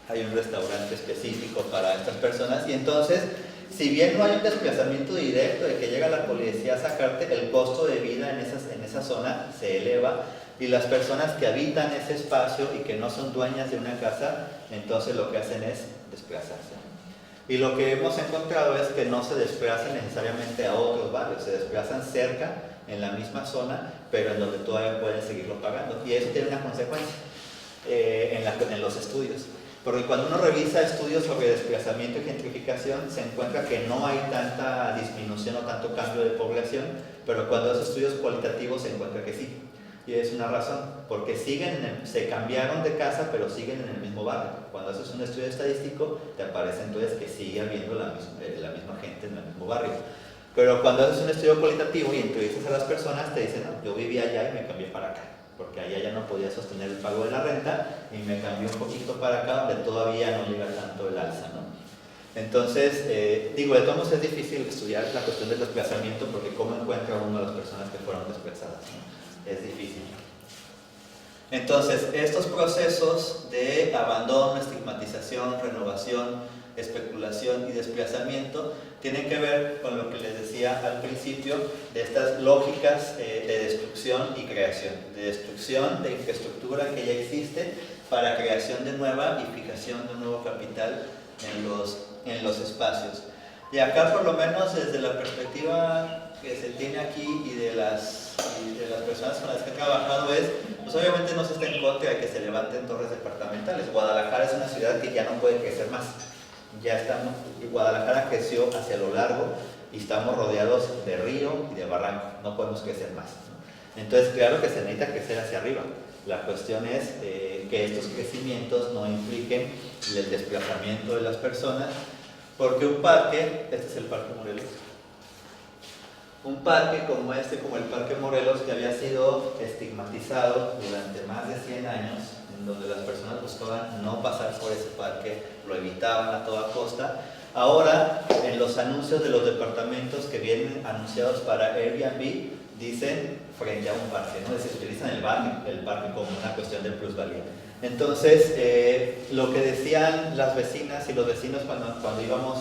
hay un restaurante específico para estas personas y entonces, si bien no hay un desplazamiento directo de que llega la policía a sacarte, el costo de vida en esa zona se eleva y las personas que habitan ese espacio y que no son dueñas de una casa, entonces lo que hacen es desplazarse. Y lo que hemos encontrado es que no se desplazan necesariamente a otros barrios, se desplazan cerca, en la misma zona, pero en donde todavía pueden seguirlo pagando. Y eso tiene una consecuencia en los estudios. Porque cuando uno revisa estudios sobre desplazamiento y gentrificación, se encuentra que no hay tanta disminución o tanto cambio de población, pero cuando hace estudios cualitativos se encuentra que sí. Y es una razón, porque se cambiaron de casa, pero siguen en el mismo barrio. Cuando haces un estudio estadístico, te aparece entonces que sigue habiendo la misma gente en el mismo barrio. Pero cuando haces un estudio cualitativo y entrevistas a las personas, te dicen, no, yo vivía allá y me cambié para acá, porque allá ya no podía sostener el pago de la renta y me cambié un poquito para acá, donde todavía no llega tanto el alza, ¿no? Entonces, de todos modos es difícil estudiar la cuestión del desplazamiento porque cómo encuentra uno a las personas que fueron desplazadas, ¿no? Es difícil. Entonces, estos procesos de abandono, estigmatización, renovación, especulación y desplazamiento tienen que ver con lo que les decía al principio de estas lógicas de destrucción y creación, de destrucción de infraestructura que ya existe para creación de nueva y fijación de un nuevo capital en los espacios. Y acá, por lo menos desde la perspectiva que se tiene aquí y de las personas con las que he trabajado pues obviamente no se está en contra de que se levanten torres departamentales. Guadalajara es una ciudad que ya no puede crecer más. Guadalajara creció hacia lo largo y estamos rodeados de río y de barranco, no podemos crecer más, ¿no? Entonces, claro que se necesita crecer hacia arriba. La cuestión es que estos crecimientos no impliquen el desplazamiento de las personas, porque un parque, este es el Parque Morelos, un parque como como el Parque Morelos, que había sido estigmatizado durante más de 100 años, en donde las personas buscaban no pasar por ese parque, lo evitaban a toda costa. Ahora, en los anuncios de los departamentos que vienen anunciados para Airbnb, dicen frente a un parque, ¿no? Es decir, utilizan el parque como una cuestión de plusvalía. Entonces, lo que decían las vecinas y los vecinos cuando íbamos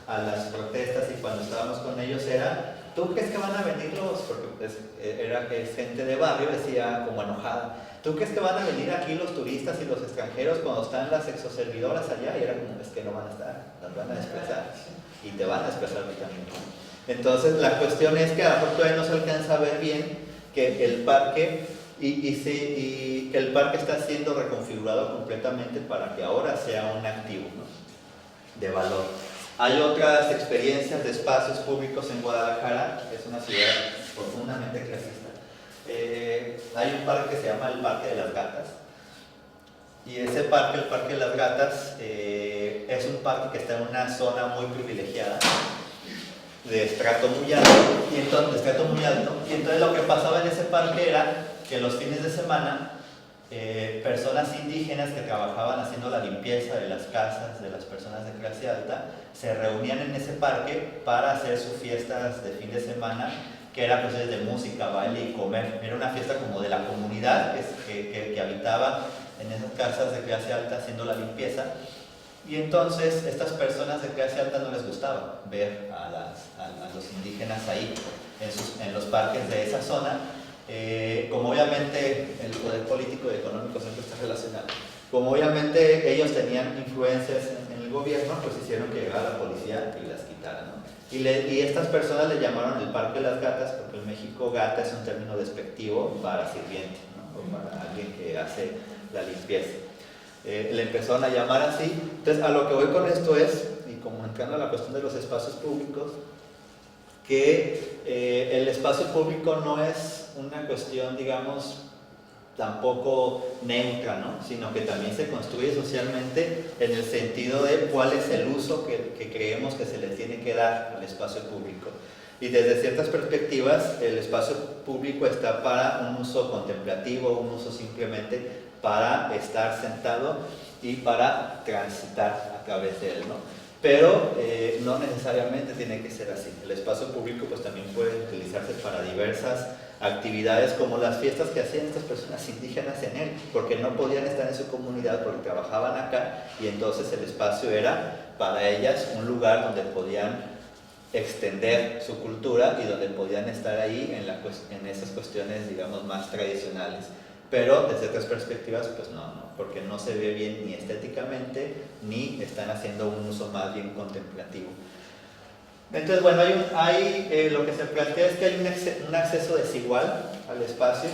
a las protestas y cuando estábamos con ellos era: ¿tú crees que van a venir porque era gente de barrio, decía como enojada, ¿tú crees que van a venir aquí los turistas y los extranjeros cuando están las exoservidoras allá? Y era como, es que no van a estar, las van a desplazar y te van a desplazar también. Entonces la cuestión es que a lo mejor todavía no se alcanza a ver bien que el parque y que el parque está siendo reconfigurado completamente para que ahora sea un activo, ¿no?, de valor. Hay otras experiencias de espacios públicos en Guadalajara, es una ciudad profundamente clasista. Hay un parque que se llama el Parque de las Gatas, y ese parque, el Parque de las Gatas, es un parque que está en una zona muy privilegiada, de estrato muy alto, y entonces lo que pasaba en ese parque era que los fines de semana personas indígenas que trabajaban haciendo la limpieza de las casas de las personas de clase alta se reunían en ese parque para hacer sus fiestas de fin de semana, que era pues de música, baile y comer. Era una fiesta como de la comunidad que habitaba en esas casas de clase alta haciendo la limpieza. Y entonces estas personas de clase alta no les gustaba ver a los indígenas ahí en los parques de esa zona. Como obviamente el poder político y económico siempre está relacionado, como obviamente ellos tenían influencias en el gobierno, pues hicieron que llegara la policía y las quitara, ¿no? Y estas personas le llamaron el Parque de las Gatas, porque en México gata es un término despectivo para sirviente, ¿no?, o para alguien que hace la limpieza. Le empezaron a llamar así. Entonces, a lo que voy con esto es, y como entrando a la cuestión de los espacios públicos, que el espacio público no es una cuestión, digamos, tampoco neutra, ¿no?, sino que también se construye socialmente en el sentido de cuál es el uso que creemos que se le tiene que dar al espacio público. Y desde ciertas perspectivas, el espacio público está para un uso contemplativo, un uso simplemente para estar sentado y para transitar a través de él, ¿no? Pero no necesariamente tiene que ser así. El espacio público pues también puede utilizarse para diversas actividades, como las fiestas que hacían estas personas indígenas en él, porque no podían estar en su comunidad porque trabajaban acá, y entonces el espacio era para ellas un lugar donde podían extender su cultura y donde podían estar ahí en esas cuestiones, digamos, más tradicionales. Pero desde otras perspectivas, pues no, porque no se ve bien ni estéticamente, ni están haciendo un uso más bien contemplativo. Entonces, bueno, lo que se plantea es que hay un acceso desigual al espacio.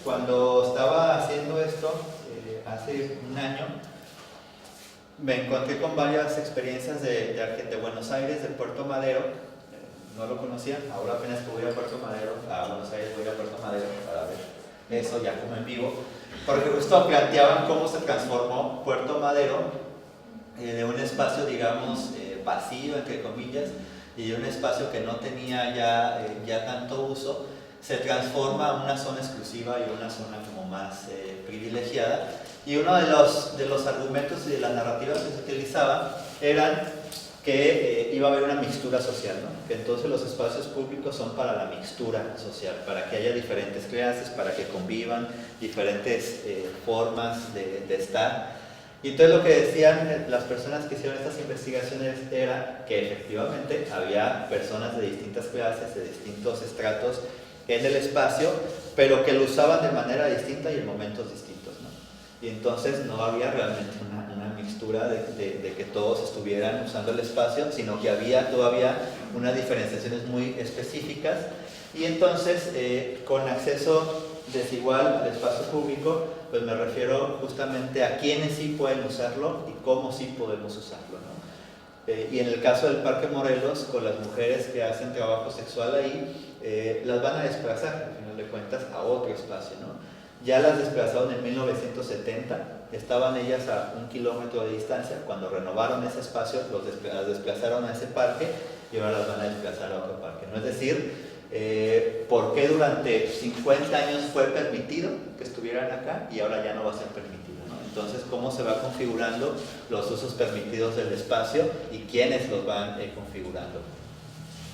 Cuando estaba haciendo esto, hace un año, me encontré con varias experiencias de Buenos Aires, de Puerto Madero. No lo conocía, ahora apenas que voy a Puerto Madero, a Buenos Aires voy a Puerto Madero para ver eso ya como en vivo, porque justo planteaban cómo se transformó Puerto Madero de un espacio, digamos, vacío, entre comillas, y de un espacio que no tenía ya tanto uso, se transforma a una zona exclusiva y una zona como más privilegiada. Y uno de los argumentos y de las narrativas que se utilizaban eran que iba a haber una mixtura social, ¿no? Que entonces los espacios públicos son para la mixtura social, para que haya diferentes clases, para que convivan diferentes formas de estar. Y entonces lo que decían las personas que hicieron estas investigaciones era que efectivamente había personas de distintas clases, de distintos estratos en el espacio, pero que lo usaban de manera distinta y en momentos distintos, ¿no? Y entonces no había realmente una mixtura de que todos estuvieran usando el espacio, sino que había todavía unas diferenciaciones muy específicas. Y entonces, con acceso desigual al espacio público, pues me refiero justamente a quiénes sí pueden usarlo y cómo sí podemos usarlo, ¿no? Y en el caso del Parque Morelos, con las mujeres que hacen trabajo sexual ahí, las van a desplazar, al final de cuentas, a otro espacio, ¿no? Ya las desplazaron en 1970, estaban ellas a 1 kilómetro de distancia, cuando renovaron ese espacio, las desplazaron a ese parque y ahora las van a desplazar a otro parque, ¿no? Es decir, ¿por qué durante 50 años fue permitido que estuvieran acá y ahora ya no va a ser permitido, ¿no? Entonces, ¿cómo se va configurando los usos permitidos del espacio y quiénes los van configurando?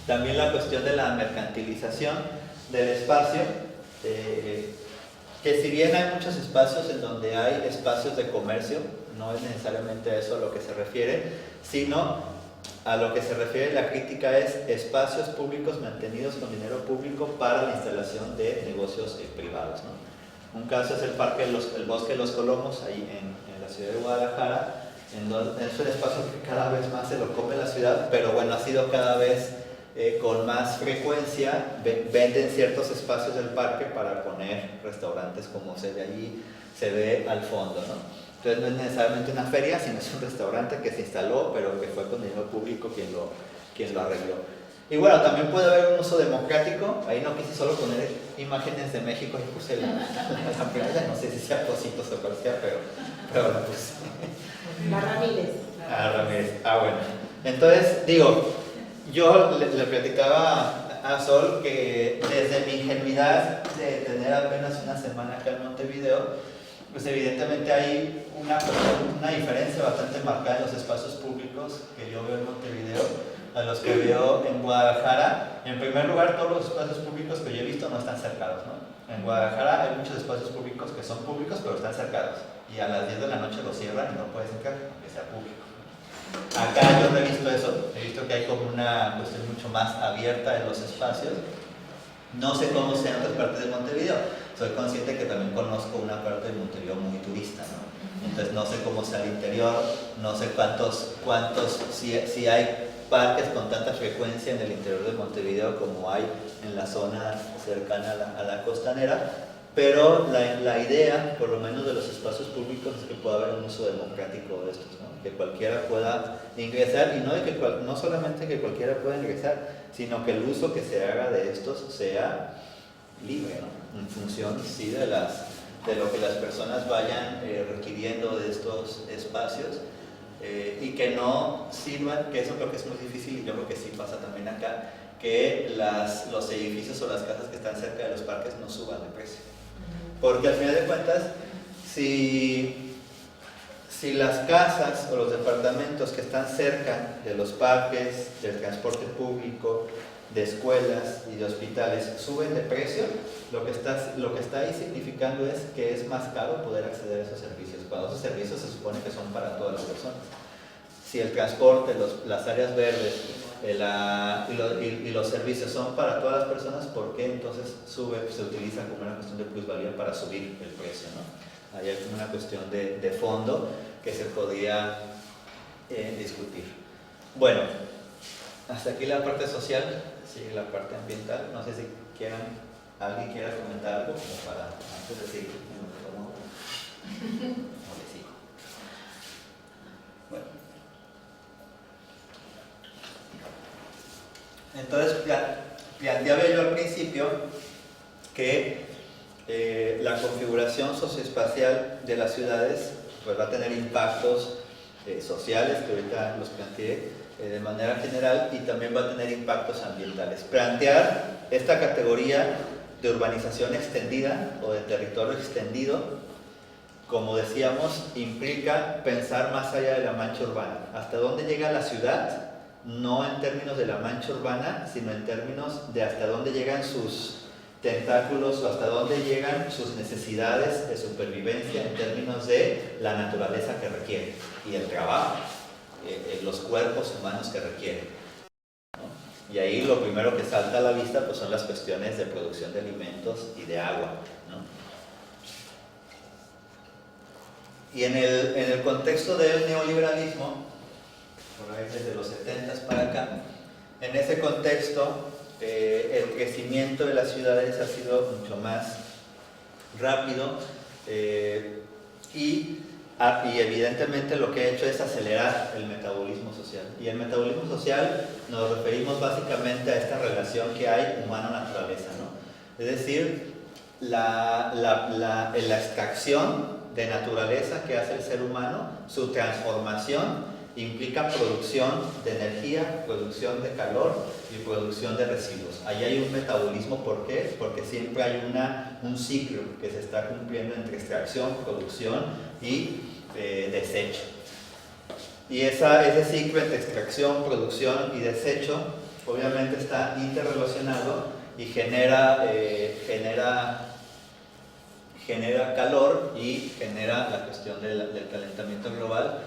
También la cuestión de la mercantilización del espacio, que si bien hay muchos espacios en donde hay espacios de comercio, no es necesariamente a eso a lo que se refiere, sino a lo que se refiere la crítica es espacios públicos mantenidos con dinero público para la instalación de negocios privados, ¿no? Un caso es el Bosque de los Colomos, ahí en la ciudad de Guadalajara, en donde es un espacio que cada vez más se lo come la ciudad, pero bueno, ha sido cada vez con más frecuencia, venden ciertos espacios del parque para poner restaurantes, como se ve allí, se ve al fondo, ¿no? Entonces no es necesariamente una feria, sino es un restaurante que se instaló, pero que fue con dinero público quien lo arregló. Y bueno, también puede haber un uso democrático. Ahí no quise solo poner imágenes de México, y puse la playa, no sé si sea Pocitos o cual sea, pero la puse. La Ramírez. Ramírez, bueno. Entonces, digo, yo le platicaba a Sol que desde mi ingenuidad de tener apenas una semana acá en Montevideo, pues evidentemente hay una diferencia bastante marcada en los espacios públicos que yo veo en Montevideo a los que veo en Guadalajara. En primer lugar, todos los espacios públicos que yo he visto no están cercados, ¿no? En Guadalajara hay muchos espacios públicos que son públicos pero están cercados y a las 10 de la noche los cierran y no puedes entrar aunque sea público. Acá yo no he visto eso, he visto que hay como una cuestión mucho más abierta en los espacios. No sé cómo sea en otras partes de Montevideo. Soy consciente que también conozco una parte de Montevideo muy turista, ¿no? Entonces no sé cómo sea el interior, no sé si hay parques con tanta frecuencia en el interior de Montevideo como hay en la zona cercana a la costanera, pero la idea, por lo menos de los espacios públicos, es que pueda haber un uso democrático de estos, ¿no? Que cualquiera pueda ingresar y no solamente que cualquiera pueda ingresar, sino que el uso que se haga de estos sea libre, ¿no? En función sí, de lo que las personas vayan requiriendo de estos espacios y que no sirvan, que eso creo que es muy difícil y yo creo que sí pasa también acá, que los edificios o las casas que están cerca de los parques no suban de precio. Porque al final de cuentas, si las casas o los departamentos que están cerca de los parques, del transporte público, de escuelas y de hospitales suben de precio, lo que está ahí significando es que es más caro poder acceder a esos servicios, cuando esos servicios se supone que son para todas las personas. Si el transporte, las áreas verdes y los servicios son para todas las personas, ¿por qué entonces se utiliza como una cuestión de plusvalía para subir el precio, ¿no? Ahí hay como una cuestión de fondo que se podría discutir. Bueno, hasta aquí la parte social, sigue la parte ambiental. No sé si alguien quiera comentar algo como para antes de seguir. Bueno. Entonces, planteaba yo al principio que la configuración socioespacial de las ciudades pues, va a tener impactos sociales, que ahorita los planteé de manera general, y también va a tener impactos ambientales. Plantear esta categoría de urbanización extendida o de territorio extendido, como decíamos, implica pensar más allá de la mancha urbana. ¿Hasta dónde llega la ciudad no en términos de la mancha urbana, sino en términos de hasta dónde llegan sus tentáculos o hasta dónde llegan sus necesidades de supervivencia en términos de la naturaleza que requiere y el trabajo, los cuerpos humanos que requieren, ¿no? Y ahí lo primero que salta a la vista pues son las cuestiones de producción de alimentos y de agua, ¿no? Y en el contexto del neoliberalismo, por ahí desde los 70s para acá, en ese contexto el crecimiento de las ciudades ha sido mucho más rápido y evidentemente lo que ha hecho es acelerar el metabolismo social. Y el metabolismo social nos referimos básicamente a esta relación que hay humano-naturaleza, ¿no? Es decir, la extracción de naturaleza que hace el ser humano, su transformación implica producción de energía, producción de calor y producción de residuos. Ahí hay un metabolismo, ¿por qué? Porque siempre hay un ciclo que se está cumpliendo entre extracción, producción y desecho. Y ese ciclo entre extracción, producción y desecho obviamente está interrelacionado y genera calor y genera la cuestión del calentamiento global,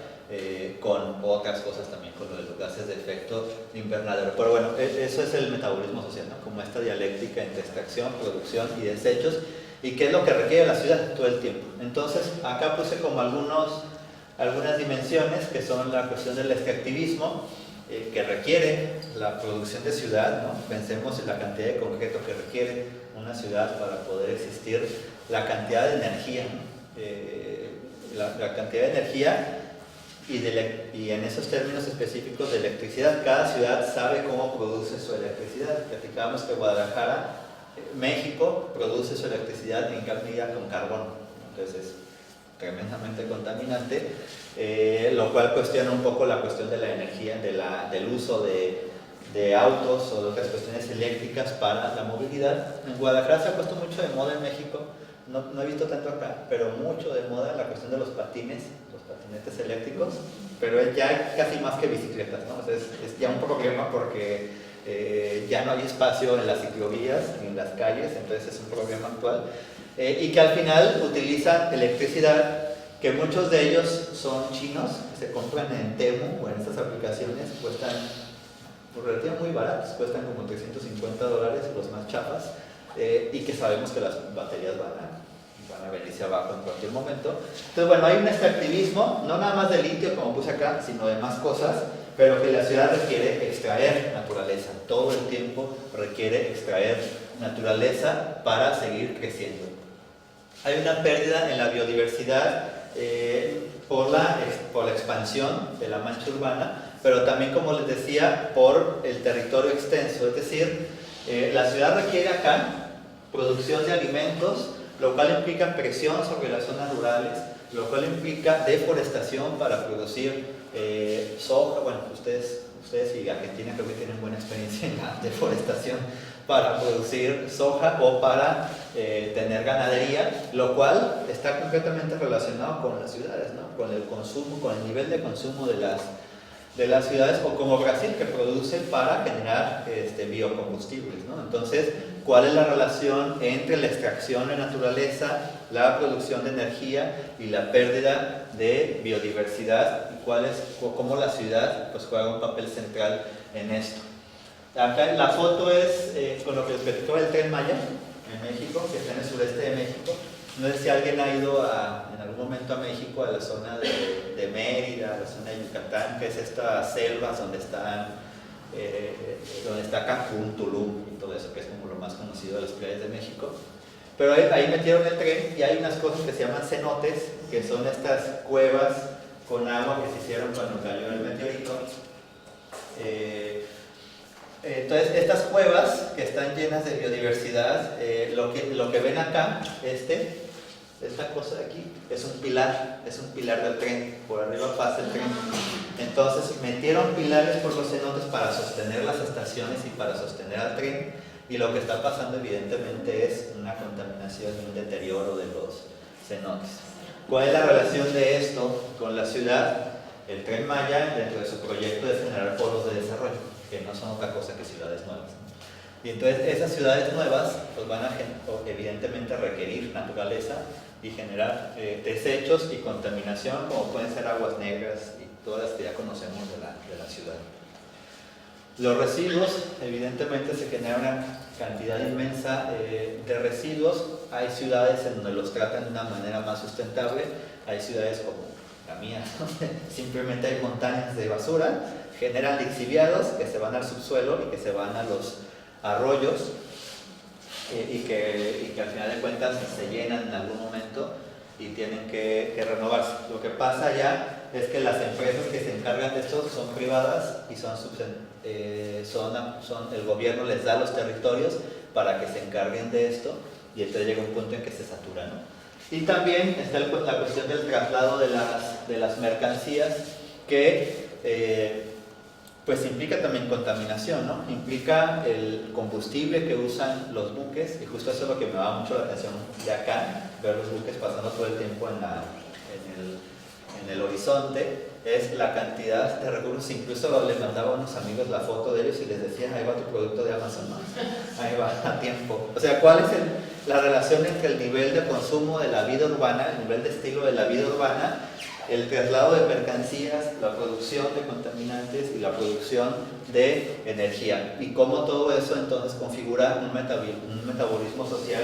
con otras cosas también, con lo de los gases de efecto invernadero. Pero bueno, eso es el metabolismo social, ¿no? Como esta dialéctica entre extracción, producción y desechos, y qué es lo que requiere la ciudad todo el tiempo. Entonces, acá puse como algunas dimensiones que son la cuestión del extractivismo, que requiere la producción de ciudad, ¿no? Pensemos en la cantidad de concreto que requiere una ciudad para poder existir, la cantidad de energía, la cantidad de energía y en esos términos específicos de electricidad. Cada ciudad sabe cómo produce su electricidad. Platicábamos que Guadalajara, México, produce su electricidad en gran medida con carbón, entonces es tremendamente contaminante, lo cual cuestiona un poco la cuestión de la energía, del uso de autos o de otras cuestiones eléctricas para la movilidad. En Guadalajara se ha puesto mucho de moda, en México no he visto tanto acá, pero mucho de moda la cuestión de los patinetes eléctricos, pero es ya casi más que bicicletas, ¿no? O sea, es ya un problema porque ya no hay espacio en las ciclovías ni en las calles, entonces es un problema actual, y que al final utilizan electricidad, que muchos de ellos son chinos, que se compran en Temu o en estas aplicaciones, cuestan relativamente muy baratos, cuestan como $350 los más chafas, y que sabemos que las baterías van a venirse abajo en cualquier momento. Entonces, bueno, hay un extractivismo, no nada más de litio como puse acá, sino de más cosas, pero que la ciudad requiere extraer naturaleza, todo el tiempo requiere extraer naturaleza para seguir creciendo. Hay una pérdida en la biodiversidad por la expansión de la mancha urbana, pero también, como les decía, por el territorio extenso, es decir, la ciudad requiere acá producción de alimentos, lo cual implica presión sobre las zonas rurales, lo cual implica deforestación para producir soja. Bueno, ustedes y Argentina creo que tienen buena experiencia en la deforestación para producir soja o para tener ganadería, lo cual está completamente relacionado con las ciudades, ¿no? Con el consumo, con el nivel de consumo de las ciudades, o como Brasil, que produce para generar biocombustibles, ¿no? Entonces, ¿cuál es la relación entre la extracción de naturaleza, la producción de energía y la pérdida de biodiversidad? ¿Y cómo la ciudad pues, juega un papel central en esto? Acá la foto es con lo que les platicaba el Tren Maya en México, que está en el sureste de México. No sé si alguien ha ido en algún momento a México, a la zona de Mérida, a la zona de Yucatán, que es estas selvas donde está Cancún, Tulum y todo eso, que es como lo más conocido de las playas de México. Pero ahí metieron el tren y hay unas cosas que se llaman cenotes, que son estas cuevas con agua que se hicieron cuando cayó el meteorito. Entonces, estas cuevas que están llenas de biodiversidad, lo que ven acá, esta cosa de aquí, es un pilar del tren, por arriba pasa el tren. Entonces, metieron pilares por los cenotes para sostener las estaciones y para sostener al tren, y lo que está pasando evidentemente es una contaminación y un deterioro de los cenotes. ¿Cuál es la relación de esto con la ciudad? El Tren Maya, dentro de su proyecto, es generar polos de desarrollo, que no son otra cosa que ciudades nuevas. Y entonces esas ciudades nuevas pues van a evidentemente requerir naturaleza y generar desechos y contaminación, como pueden ser aguas negras y todas las que ya conocemos de la ciudad. Los residuos, evidentemente se genera una cantidad inmensa de residuos. Hay ciudades en donde los tratan de una manera más sustentable, hay ciudades como la mía, donde simplemente hay montañas de basura, generan lixiviados que se van al subsuelo y que se van a los arroyos y que al final de cuentas se llenan en algún momento y tienen que renovarse. Lo que pasa ya es que las empresas que se encargan de esto son privadas y el gobierno les da los territorios para que se encarguen de esto y entonces llega un punto en que se satura, ¿no? Y también está la cuestión del traslado de las mercancías que pues implica también contaminación, ¿no? Implica el combustible que usan los buques, y justo eso es lo que me da mucho la atención de acá, ver los buques pasando todo el tiempo en el horizonte, es la cantidad de recursos. Incluso les mandaba a unos amigos la foto de ellos y les decía, ahí va tu producto de Amazon, ¿no? Ahí va a tiempo. O sea, ¿cuál es la relación entre el nivel de consumo de la vida urbana, el nivel de estilo de la vida urbana, el traslado de mercancías, la producción de contaminantes y la producción de energía? Y cómo todo eso entonces configura un metabolismo social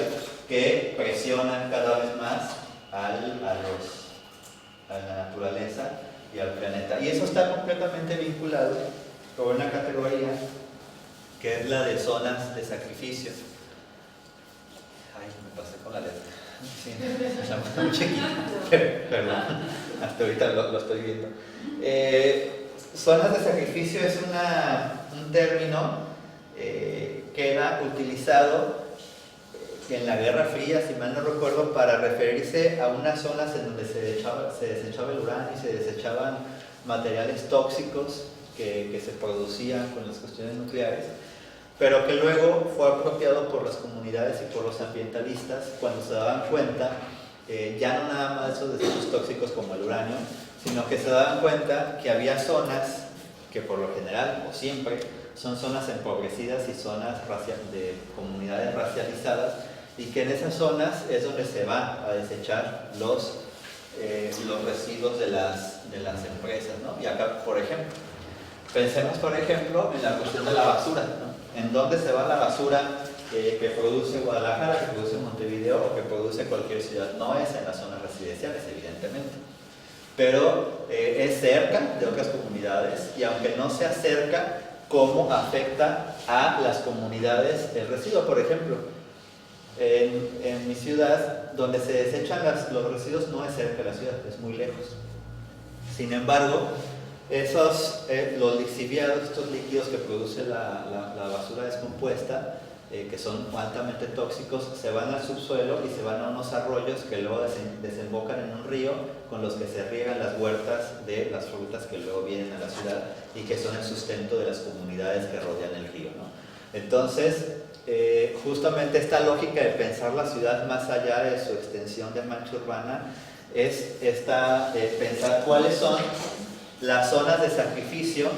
que presiona cada vez más a la naturaleza y al planeta. Y eso está completamente vinculado con una categoría que es la de zonas de sacrificio. Ay, me pasé con la letra. Sí, está muy chiquito. Perdón, hasta ahorita lo estoy viendo. Zonas de sacrificio es un término que era utilizado en la Guerra Fría, si mal no recuerdo, para referirse a unas zonas en donde se desechaba el uranio y se desechaban materiales tóxicos que se producían con las cuestiones nucleares, pero que luego fue apropiado por las comunidades y por los ambientalistas cuando se daban cuenta, ya no nada más de esos desechos tóxicos como el uranio, sino que se daban cuenta que había zonas que por lo general o siempre son zonas empobrecidas y zonas de comunidades racializadas, y que en esas zonas es donde se van a desechar los residuos de las empresas, ¿no? Y acá, por ejemplo, pensemos por ejemplo en la cuestión de la basura, ¿no? En dónde se va la basura que produce Guadalajara, que produce Montevideo o que produce cualquier ciudad. No es en las zonas residenciales, evidentemente, pero es cerca de otras comunidades, y aunque no sea cerca, ¿cómo afecta a las comunidades el residuo? Por ejemplo, en mi ciudad, donde se desechan los residuos no es cerca de la ciudad, es muy lejos. Sin embargo, los lixiviados, estos líquidos que produce la basura descompuesta, que son altamente tóxicos, se van al subsuelo y se van a unos arroyos que luego desembocan en un río con los que se riegan las huertas de las frutas que luego vienen a la ciudad y que son el sustento de las comunidades que rodean el río, ¿no? Entonces, justamente esta lógica de pensar la ciudad más allá de su extensión de mancha urbana es pensar cuáles son las zonas de sacrificio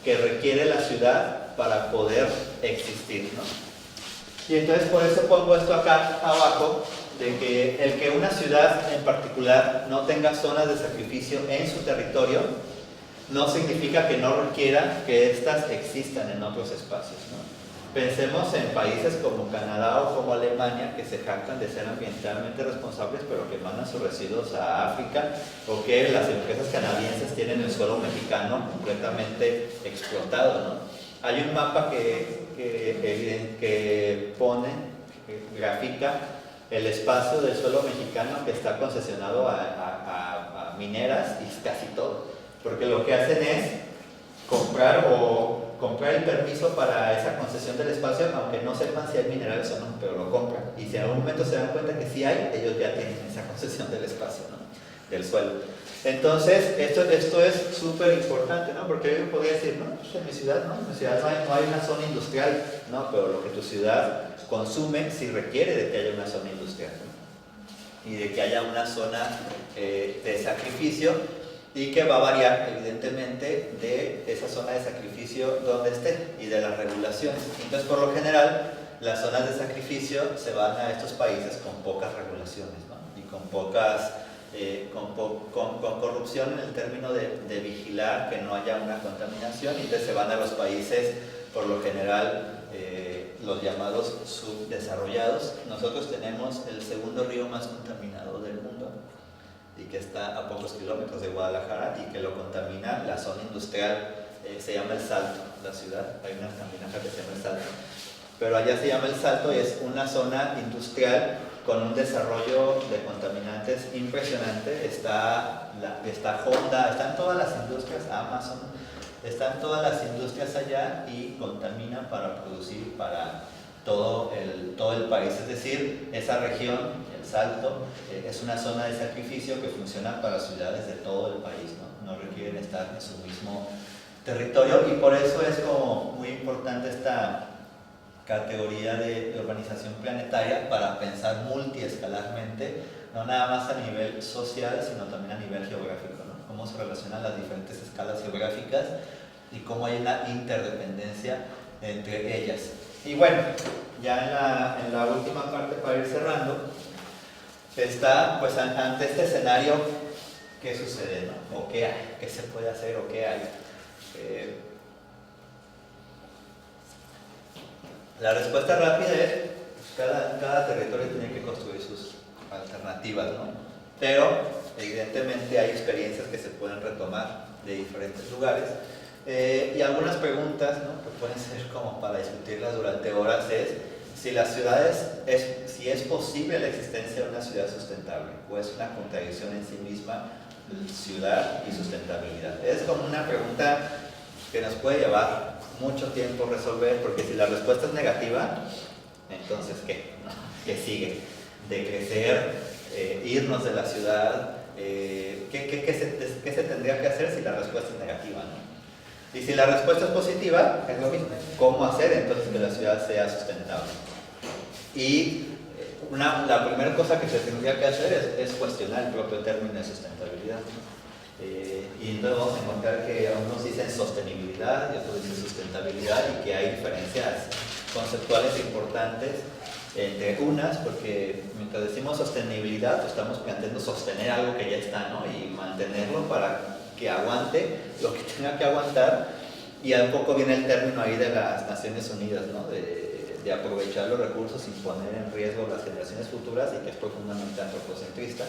que requiere la ciudad para poder existir, ¿no? Y entonces por eso pongo esto acá abajo, de que el que una ciudad en particular no tenga zonas de sacrificio en su territorio no significa que no requiera que éstas existan en otros espacios, ¿no? Pensemos en países como Canadá o como Alemania, que se jactan de ser ambientalmente responsables, pero que mandan sus residuos a África, o que las empresas canadienses tienen el suelo mexicano completamente explotado, ¿no? Hay un mapa que grafica el espacio del suelo mexicano que está concesionado a mineras, y es casi todo, porque lo que hacen es comprar el permiso para esa concesión del espacio, aunque no sepan si hay minerales o no, pero lo compran, y si en algún momento se dan cuenta que sí hay, ellos ya tienen esa concesión del espacio, ¿no? Del suelo. Entonces, esto es súper importante, ¿no? Porque alguien podría decir, no, pues en mi ciudad no hay una zona industrial, no, pero lo que tu ciudad consume sí requiere de que haya una zona industrial, ¿no? Y de que haya una zona de sacrificio. y que va a variar evidentemente de esa zona de sacrificio donde esté y de las regulaciones. Entonces, por lo general, las zonas de sacrificio se van a estos países con pocas regulaciones, ¿no? Y con pocas, con corrupción en el término de vigilar que no haya una contaminación, y entonces se van a los países, por lo general, los llamados subdesarrollados. Nosotros tenemos el segundo río más contaminado del mundo y que está a pocos kilómetros de Guadalajara y que lo contamina la zona industrial, se llama El Salto, la ciudad, hay una también acá que se llama El Salto, pero allá se llama El Salto y es una zona industrial con un desarrollo de contaminantes impresionante. Está Honda, están todas las industrias, Amazon, están todas las industrias allá y contaminan para producir para todo el país. Es decir, esa región, El Salto, es una zona de sacrificio que funciona para ciudades de todo el país, ¿no? No requieren estar en su mismo territorio, y por eso es como muy importante esta categoría de urbanización planetaria para pensar multiescalarmente, no nada más a nivel social, sino también a nivel geográfico, ¿no? Cómo se relacionan las diferentes escalas geográficas y cómo hay una interdependencia entre ellas. Y bueno, ya en la última parte, para ir cerrando, está pues ante este escenario, ¿qué sucede, no? ¿O qué hay? ¿Qué se puede hacer o qué hay? La respuesta rápida es, pues, cada territorio tiene que construir sus alternativas, ¿no? Pero evidentemente hay experiencias que se pueden retomar de diferentes lugares, y algunas preguntas, ¿no?, que pueden ser como para discutirlas durante horas es si las ciudades, si es posible la existencia de una ciudad sustentable o es una contradicción en sí misma ciudad y sustentabilidad. Es como una pregunta que nos puede llevar mucho tiempo resolver, porque si la respuesta es negativa, entonces ¿qué? ¿No? ¿Qué sigue? De crecer, irnos de la ciudad, ¿qué se tendría que hacer si la respuesta es negativa, ¿no? Y si la respuesta es positiva, es lo mismo. ¿Cómo hacer entonces que la ciudad sea sustentable? Y la primera cosa que se tendría que hacer es cuestionar el propio término de sustentabilidad, ¿no? Y entonces vamos a encontrar que unos dicen sostenibilidad y otros dicen sustentabilidad, y que hay diferencias conceptuales importantes entre unas, porque mientras decimos sostenibilidad, pues estamos planteando sostener algo que ya está, ¿no? Y mantenerlo para que aguante lo que tenga que aguantar, y un poco viene el término ahí de las Naciones Unidas, ¿no? De aprovechar los recursos sin poner en riesgo las generaciones futuras, y que es profundamente antropocentrista,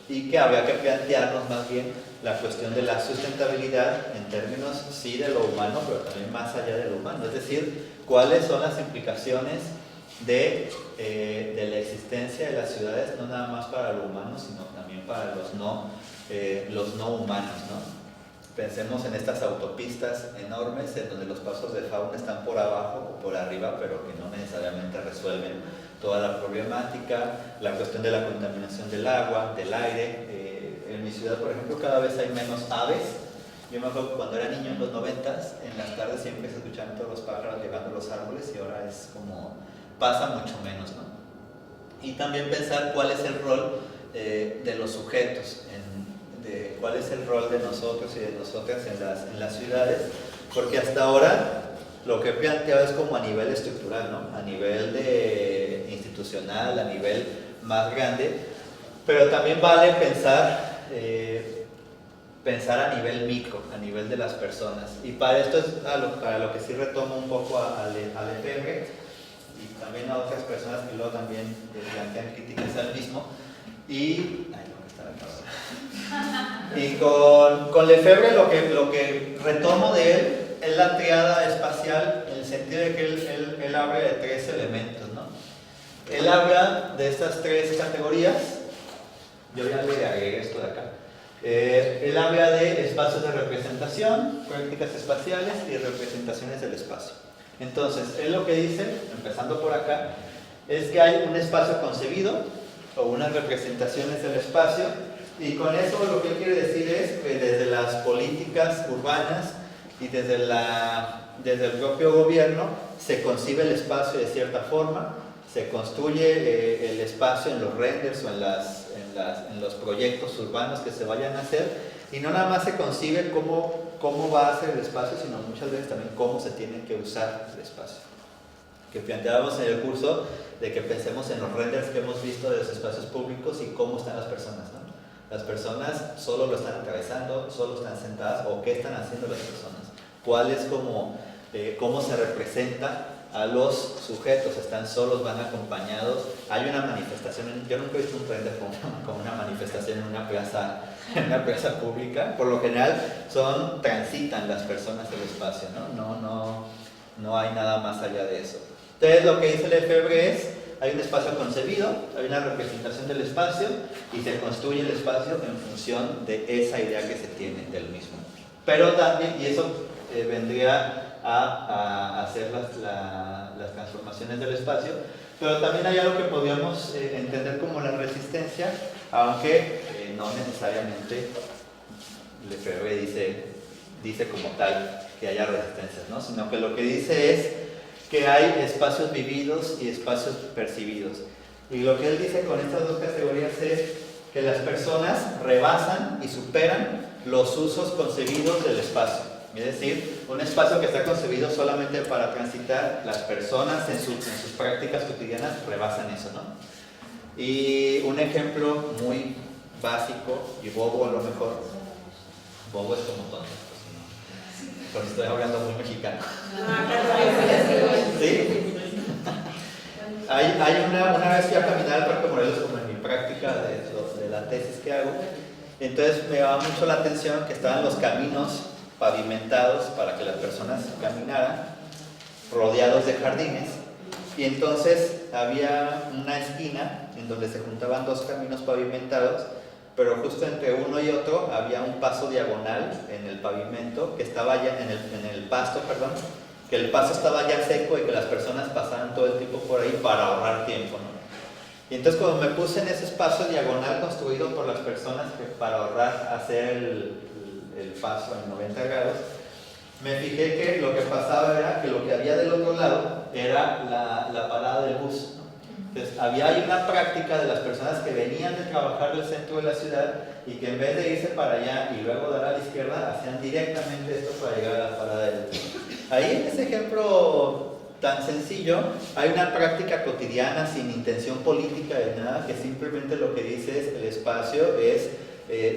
y que habría que plantearnos más bien la cuestión de la sustentabilidad en términos sí de lo humano, pero también más allá de lo humano, es decir, cuáles son las implicaciones de la existencia de las ciudades, no nada más para lo humano, sino también para los no humanos, ¿no? Pensemos en estas autopistas enormes en donde los pasos de fauna están por abajo o por arriba, pero que no necesariamente resuelven toda la problemática, la cuestión de la contaminación del agua, del aire. En mi ciudad, por ejemplo, cada vez hay menos aves. Yo me acuerdo que cuando era niño en los 90s, en las tardes siempre se escuchaban todos los pájaros llegando a los árboles, y ahora es como, pasa mucho menos, ¿no? Y también pensar cuál es el rol de los sujetos, cuál es el rol de nosotros y de nosotras en las ciudades, porque hasta ahora lo que he planteado es como a nivel estructural, ¿no? A nivel institucional, a nivel más grande, pero también vale pensar a nivel micro, a nivel de las personas, y para esto es para lo que sí retomo un poco al Lefebvre y también a otras personas que luego también plantean críticas al mismo. Y con Lefebvre lo que retomo de él es la triada espacial, en el sentido de que él habla de tres elementos, ¿no? Él habla de estas tres categorías. Yo ya le agregué esto de acá. Él habla de espacios de representación, prácticas espaciales y representaciones del espacio. Entonces, él lo que dice, empezando por acá, es que hay un espacio concebido o unas representaciones del espacio, y con eso lo que él quiere decir es que desde las políticas urbanas y desde el propio gobierno se concibe el espacio de cierta forma, se construye el espacio en los renders o en en los proyectos urbanos que se vayan a hacer, y no nada más se concibe cómo va a ser el espacio, sino muchas veces también cómo se tiene que usar el espacio. Que planteábamos en el curso de que pensemos en los renders que hemos visto de los espacios públicos y cómo están las personas, ¿no? Las personas solo lo están atravesando, solo están sentadas, o qué están haciendo las personas, cuál es cómo se representa a los sujetos, están solos, van acompañados, hay una manifestación, yo nunca he visto un render como una manifestación en una plaza pública, por lo general transitan las personas el espacio, no hay nada más allá de eso. Entonces lo que dice Lefebvre es, hay un espacio concebido, hay una representación del espacio y se construye el espacio en función de esa idea que se tiene del mismo. Pero también, y eso vendría a hacer las transformaciones del espacio, pero también hay algo que podríamos entender como la resistencia, aunque no necesariamente Lefebvre dice como tal que haya resistencias, ¿no? Sino que lo que dice es que hay espacios vividos y espacios percibidos. Y lo que él dice con estas dos categorías es que las personas rebasan y superan los usos concebidos del espacio. Es decir, un espacio que está concebido solamente para transitar, las personas en sus prácticas cotidianas rebasan eso, ¿no? Y un ejemplo muy básico y bobo a lo mejor, bobo es como tonto, pues, ¿no? Porque estoy hablando muy mexicano. ¿Sí? Una vez fui a caminar al Parque Morelos como en mi práctica de la tesis que hago, entonces me llamaba mucho la atención que estaban los caminos pavimentados para que las personas caminaran, rodeados de jardines, y entonces había una esquina en donde se juntaban dos caminos pavimentados, pero justo entre uno y otro había un paso diagonal en el pavimento que estaba ya en el pasto, perdón, que el paso estaba ya seco y que las personas pasaban todo el tiempo por ahí para ahorrar tiempo, ¿no? Y entonces cuando me puse en ese espacio diagonal construido por las personas para ahorrar hacer el paso en 90 grados, me fijé que lo que pasaba era que lo que había del otro lado era la parada del bus, ¿no? Entonces hay una práctica de las personas que venían de trabajar del centro de la ciudad y que en vez de irse para allá y luego dar a la izquierda, hacían directamente esto para llegar a la parada del bus. Ahí en ese ejemplo tan sencillo hay una práctica cotidiana sin intención política de nada, que simplemente lo que dice es el espacio es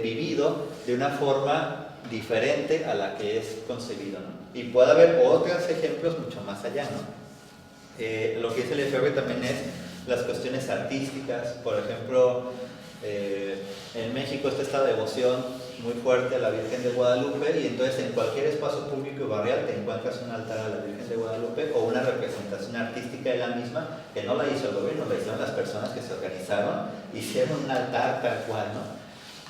vivido de una forma diferente a la que es concebido, ¿no? Y puede haber otros ejemplos mucho más allá, ¿no? Lo que dice Lefebvre también es las cuestiones artísticas. Por ejemplo, en México está esta devoción muy fuerte a la Virgen de Guadalupe, y entonces en cualquier espacio público y barrial te encuentras un altar a la Virgen de Guadalupe o una representación artística de la misma, que no la hizo el gobierno, la hicieron las personas que se organizaron, hicieron un altar tal cual, ¿no?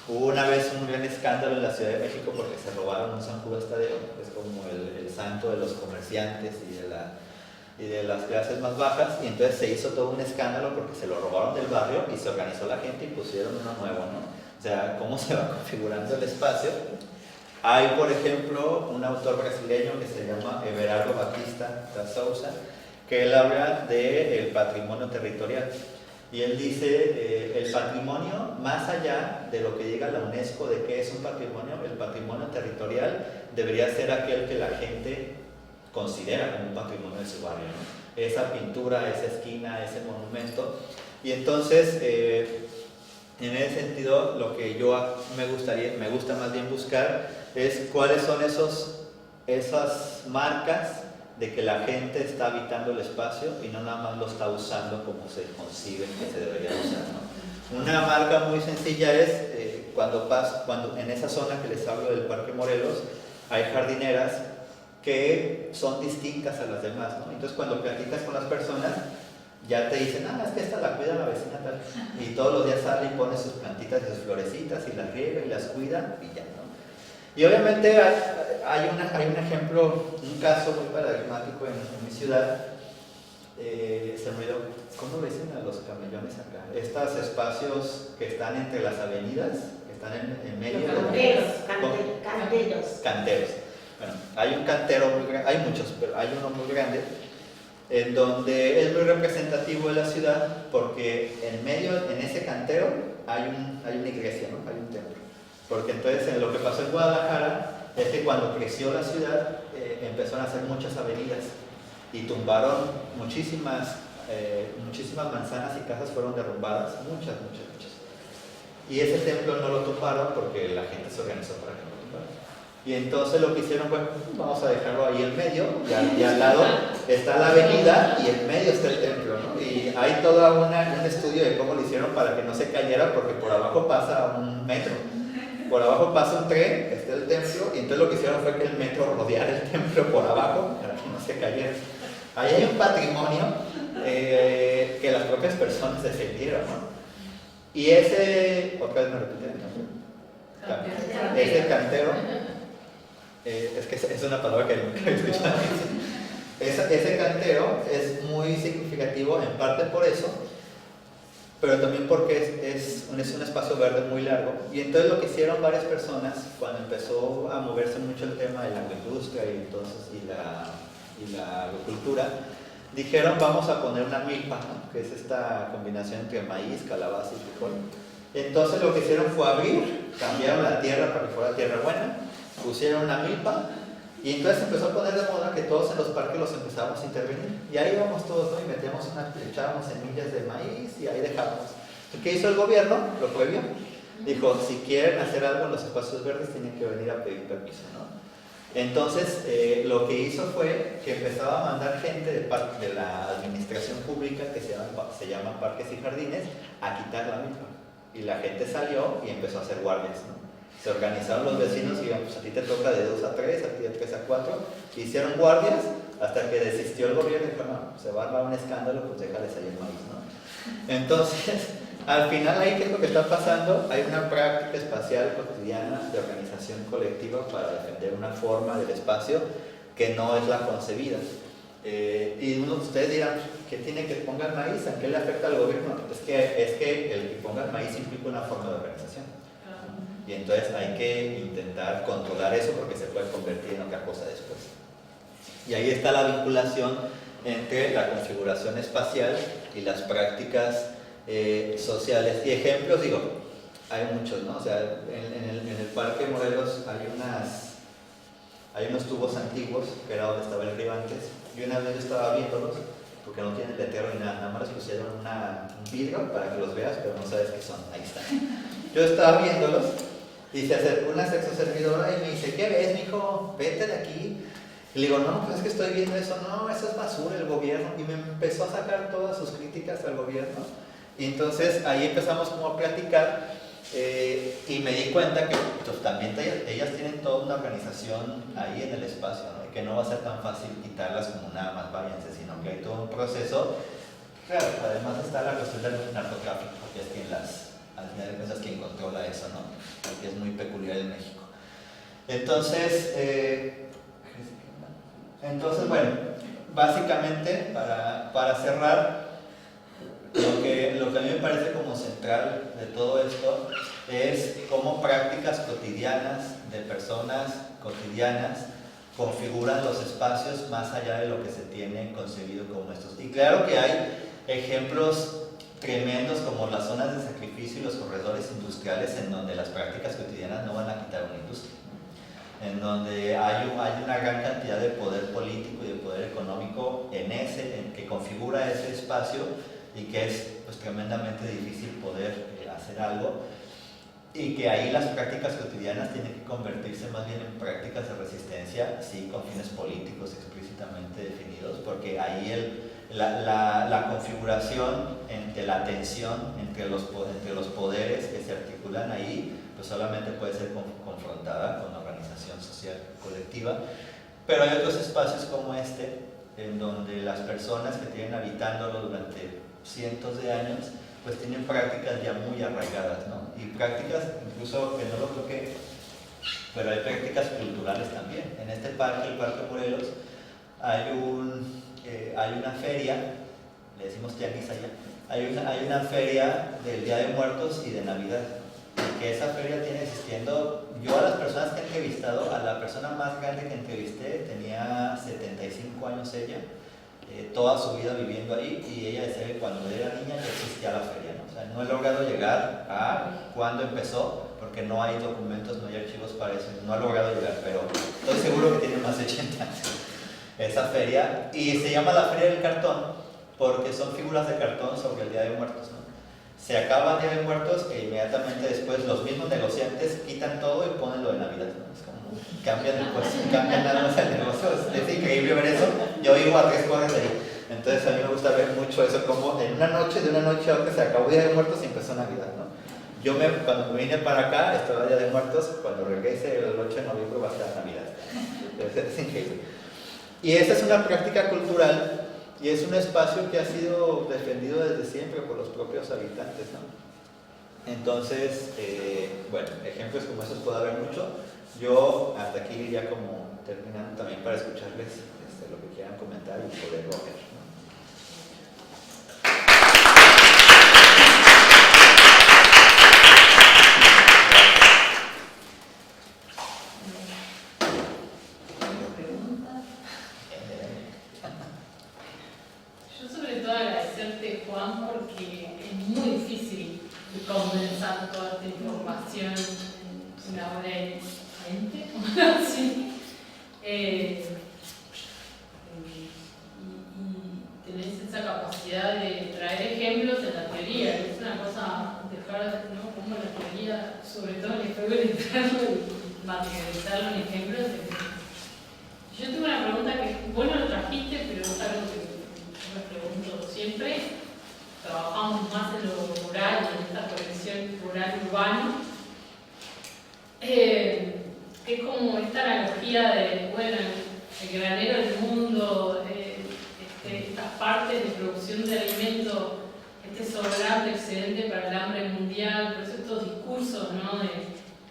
Hubo una vez un gran escándalo en la Ciudad de México porque se robaron un San Judas Tadeo, que es como el santo de los comerciantes y de las clases más bajas, y entonces se hizo todo un escándalo porque se lo robaron del barrio y se organizó la gente y pusieron uno nuevo, ¿no? O sea, cómo se va configurando el espacio. Hay, por ejemplo, un autor brasileño que se llama Everardo Batista da Souza, que él habla del patrimonio territorial. Y él dice, el patrimonio, más allá de lo que diga la UNESCO de qué es un patrimonio, el patrimonio territorial debería ser aquel que la gente considera como un patrimonio de su barrio, ¿no? Esa pintura, esa esquina, ese monumento. Y entonces, en ese sentido, lo que me gusta más bien buscar es cuáles son esas marcas de que la gente está habitando el espacio y no nada más lo está usando como se concibe que se debería usar, ¿no? Una marca muy sencilla es cuando en esa zona que les hablo del Parque Morelos hay jardineras que son distintas a las demás, ¿no? Entonces cuando platicas con las personas ya te dicen, es que esta la cuida la vecina tal, y todos los días sale y pone sus plantitas y sus florecitas y las riega y las cuida y ya, ¿no? Y obviamente hay un ejemplo, un caso muy paradigmático en mi ciudad. Se me olvidó, ¿cómo le dicen a los camellones acá? Estos espacios que están entre las avenidas, que están en medio de canteros. Bueno, hay un cantero muy grande, hay muchos, pero hay uno muy grande, en donde es muy representativo de la ciudad, porque en ese cantero hay una iglesia, ¿no? Hay un templo. Porque entonces lo que pasó en Guadalajara es que cuando creció la ciudad empezaron a hacer muchas avenidas y tumbaron muchísimas manzanas y casas fueron derrumbadas, muchas. Y ese templo no lo tumbaron porque la gente se organizó para que no lo tumbaran. Y entonces lo que hicieron fue, vamos a dejarlo ahí en medio, y al lado está la avenida y en medio está el templo, ¿no? Y hay todo un estudio de cómo lo hicieron para que no se cayera, porque por abajo pasa un metro, por abajo pasa un tren, está el templo, y entonces lo que hicieron fue que el metro rodeara el templo por abajo para que no se cayera. Ahí hay un patrimonio que las propias personas defendieron, ¿no? Y ese, otra vez me repite el nombre, ese cantero, es que es una palabra que nunca he escuchado. Ese cantero es muy significativo en parte por eso, pero también porque es un espacio verde muy largo. Y entonces lo que hicieron varias personas cuando empezó a moverse mucho el tema de la agroindustria y la agricultura, dijeron vamos a poner una milpa, ¿no? Que es esta combinación entre maíz, calabaza y frijol. Entonces lo que hicieron fue abrir, cambiaron la tierra para que fuera tierra buena, pusieron una milpa y entonces empezó a poner de moda que todos en los parques los empezábamos a intervenir. Y ahí íbamos todos, ¿no? Y echábamos semillas de maíz y ahí dejamos. ¿Y qué hizo el gobierno? Lo prohibió. Dijo, si quieren hacer algo en los espacios verdes tienen que venir a pedir permiso, ¿no? Entonces, lo que hizo fue que empezaba a mandar gente de la administración pública, que se llama Parques y Jardines, a quitar la milpa. Y la gente salió y empezó a hacer guardias, ¿no? Se organizaron los vecinos y dijeron, pues a ti te toca de 2 a 3, a ti de 3 a 4. Hicieron guardias hasta que desistió el gobierno y dijo, no, se va a armar un escándalo, pues déjales ahí el maíz, ¿no? Entonces, al final ahí, ¿qué es lo que está pasando? Hay una práctica espacial cotidiana de organización colectiva para defender una forma del espacio que no es la concebida. Y uno de ustedes dirán, ¿qué tiene que ponga el maíz? ¿A qué le afecta al gobierno? Es que el que ponga el maíz implica una forma de organización. Y entonces hay que intentar controlar eso porque se puede convertir en otra cosa después. Y ahí está la vinculación entre la configuración espacial y las prácticas sociales. Y ejemplos, digo, hay muchos, ¿no? O sea, en el Parque Morelos hay unos tubos antiguos, que era donde estaba el río antes, y una vez yo estaba viéndolos, porque no tienen letrero ni nada más les pusieron un vidrio para que los veas, pero no sabes qué son, ahí están. Yo estaba viéndolos, y se acercó una sexoservidora y me dice, ¿qué ves, mijo? Vete de aquí. Y le digo, no, pues es que estoy viendo eso. No, eso es basura, el gobierno. Y me empezó a sacar todas sus críticas al gobierno. Y entonces ahí empezamos como a platicar y me di cuenta que pues, también ellas tienen toda una organización ahí en el espacio, ¿no? Y que no va a ser tan fácil quitarlas como nada más váyanse, sino que hay todo un proceso. Claro, además está la cuestión del narcotráfico, que es quien al final de cuentas quien controla eso, ¿no? Que es muy peculiar en México. Entonces, bueno, básicamente para cerrar, lo que a mí me parece como central de todo esto es cómo prácticas cotidianas de personas cotidianas configuran los espacios más allá de lo que se tiene concebido como estos. Y claro que hay ejemplos tremendos como las zonas de sacrificio y los corredores industriales en donde las prácticas cotidianas no van a quitar una industria, en donde hay una gran cantidad de poder político y de poder económico en que configura ese espacio y que es pues, tremendamente difícil poder hacer algo, y que ahí las prácticas cotidianas tienen que convertirse más bien en prácticas de resistencia, sí, con fines políticos explícitamente definidos, porque ahí la configuración entre la tensión entre los poderes que se articulan ahí, pues solamente puede ser confrontada con la organización social colectiva. Pero hay otros espacios como este, en donde las personas que tienen habitándolo durante cientos de años, pues tienen prácticas ya muy arraigadas, ¿no? Y prácticas, incluso que no lo toqué, pero hay prácticas culturales también. En este parque, el Parque Morelos, hay una feria, le decimos tianguis allá, hay una feria del Día de Muertos y de Navidad. Y que esa feria tiene existiendo, yo a las personas que he entrevistado, a la persona más grande que entrevisté tenía 75 años ella, toda su vida viviendo ahí, y ella decía que cuando era niña ya existía la feria, ¿no? O sea, no he logrado llegar a cuándo empezó, porque no hay documentos, no hay archivos para eso, no he logrado llegar, pero estoy seguro que tiene más de 80 años esa feria, y se llama la Feria del Cartón porque son figuras de cartón sobre el Día de Muertos, ¿no? Se acaba el Día de Muertos e inmediatamente después los mismos negociantes quitan todo y ponen lo de Navidad, ¿no? Es como cambian el puesto, cambian nada más el negocio, es increíble ver eso. Yo vivo a 3 cuadras de ahí, entonces a mí me gusta ver mucho eso, como en una noche, de una noche a otra se acabó el Día de Muertos y empezó Navidad, ¿no? Cuando me vine para acá, estaba el Día de Muertos, cuando regrese el 8 de noviembre va a estar Navidad. Es increíble. Y esa es una práctica cultural y es un espacio que ha sido defendido desde siempre por los propios habitantes, ¿no? Entonces, bueno, ejemplos como esos puede haber mucho. Yo hasta aquí iría como terminando también para escucharles lo que quieran comentar y poderlo ver, ¿no? Yo sobre todo agradecerte, Juan, porque es muy difícil condensar toda esta información en una hora y 20 o algo así. Y tenés esa capacidad de traer ejemplos en la teoría, es una cosa dejar, ¿no? Como la teoría, sobre todo en el juego interno, y materializarlo en ejemplos. Yo tengo una pregunta que vos no lo trajiste, pero es algo que yo me pregunto siempre. Trabajamos más en lo rural, en esta conexión rural-urbano. Es como esta analogía de, bueno, el granero del mundo, estas partes de producción de alimentos, este sobrante excedente para el hambre mundial, por eso estos discursos, ¿no?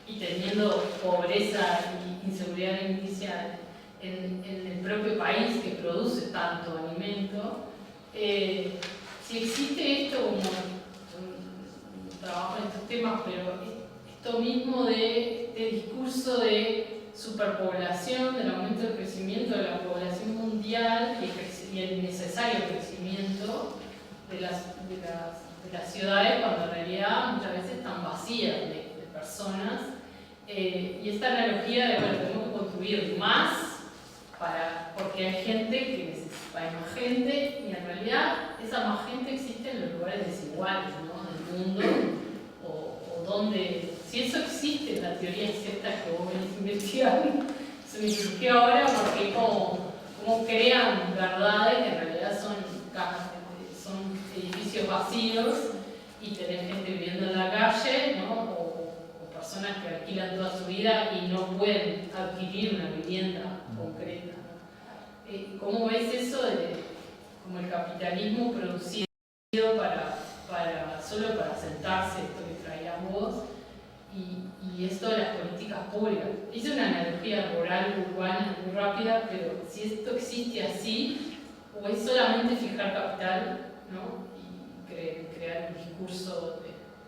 Y teniendo pobreza y inseguridad alimenticia en el propio país que produce tanto alimento. Si existe esto como un trabajo en estos temas, pero esto mismo de este discurso de superpoblación, del aumento del crecimiento de la población mundial y el necesario crecimiento de las ciudades, cuando en realidad muchas veces están vacías de personas, y esta analogía de, bueno, tenemos que construir más porque hay gente que necesita, hay más gente, y en realidad esa más gente existe en los lugares desiguales, ¿no? Del mundo, o donde, si eso existe, la teoría es esta que vos venís investigando, se me surgió ahora porque como crean verdades que en realidad son edificios vacíos y tener gente viviendo en la calle, ¿no? O personas que alquilan toda su vida y no pueden adquirir una vivienda concreta, ¿no? ¿Cómo ves eso de como el capitalismo producido solo para sentarse, esto que traías vos, y esto de las políticas públicas? Hice una analogía rural, urbana, muy rápida, pero si esto existe así, o es solamente fijar capital, ¿no? Y crear un discurso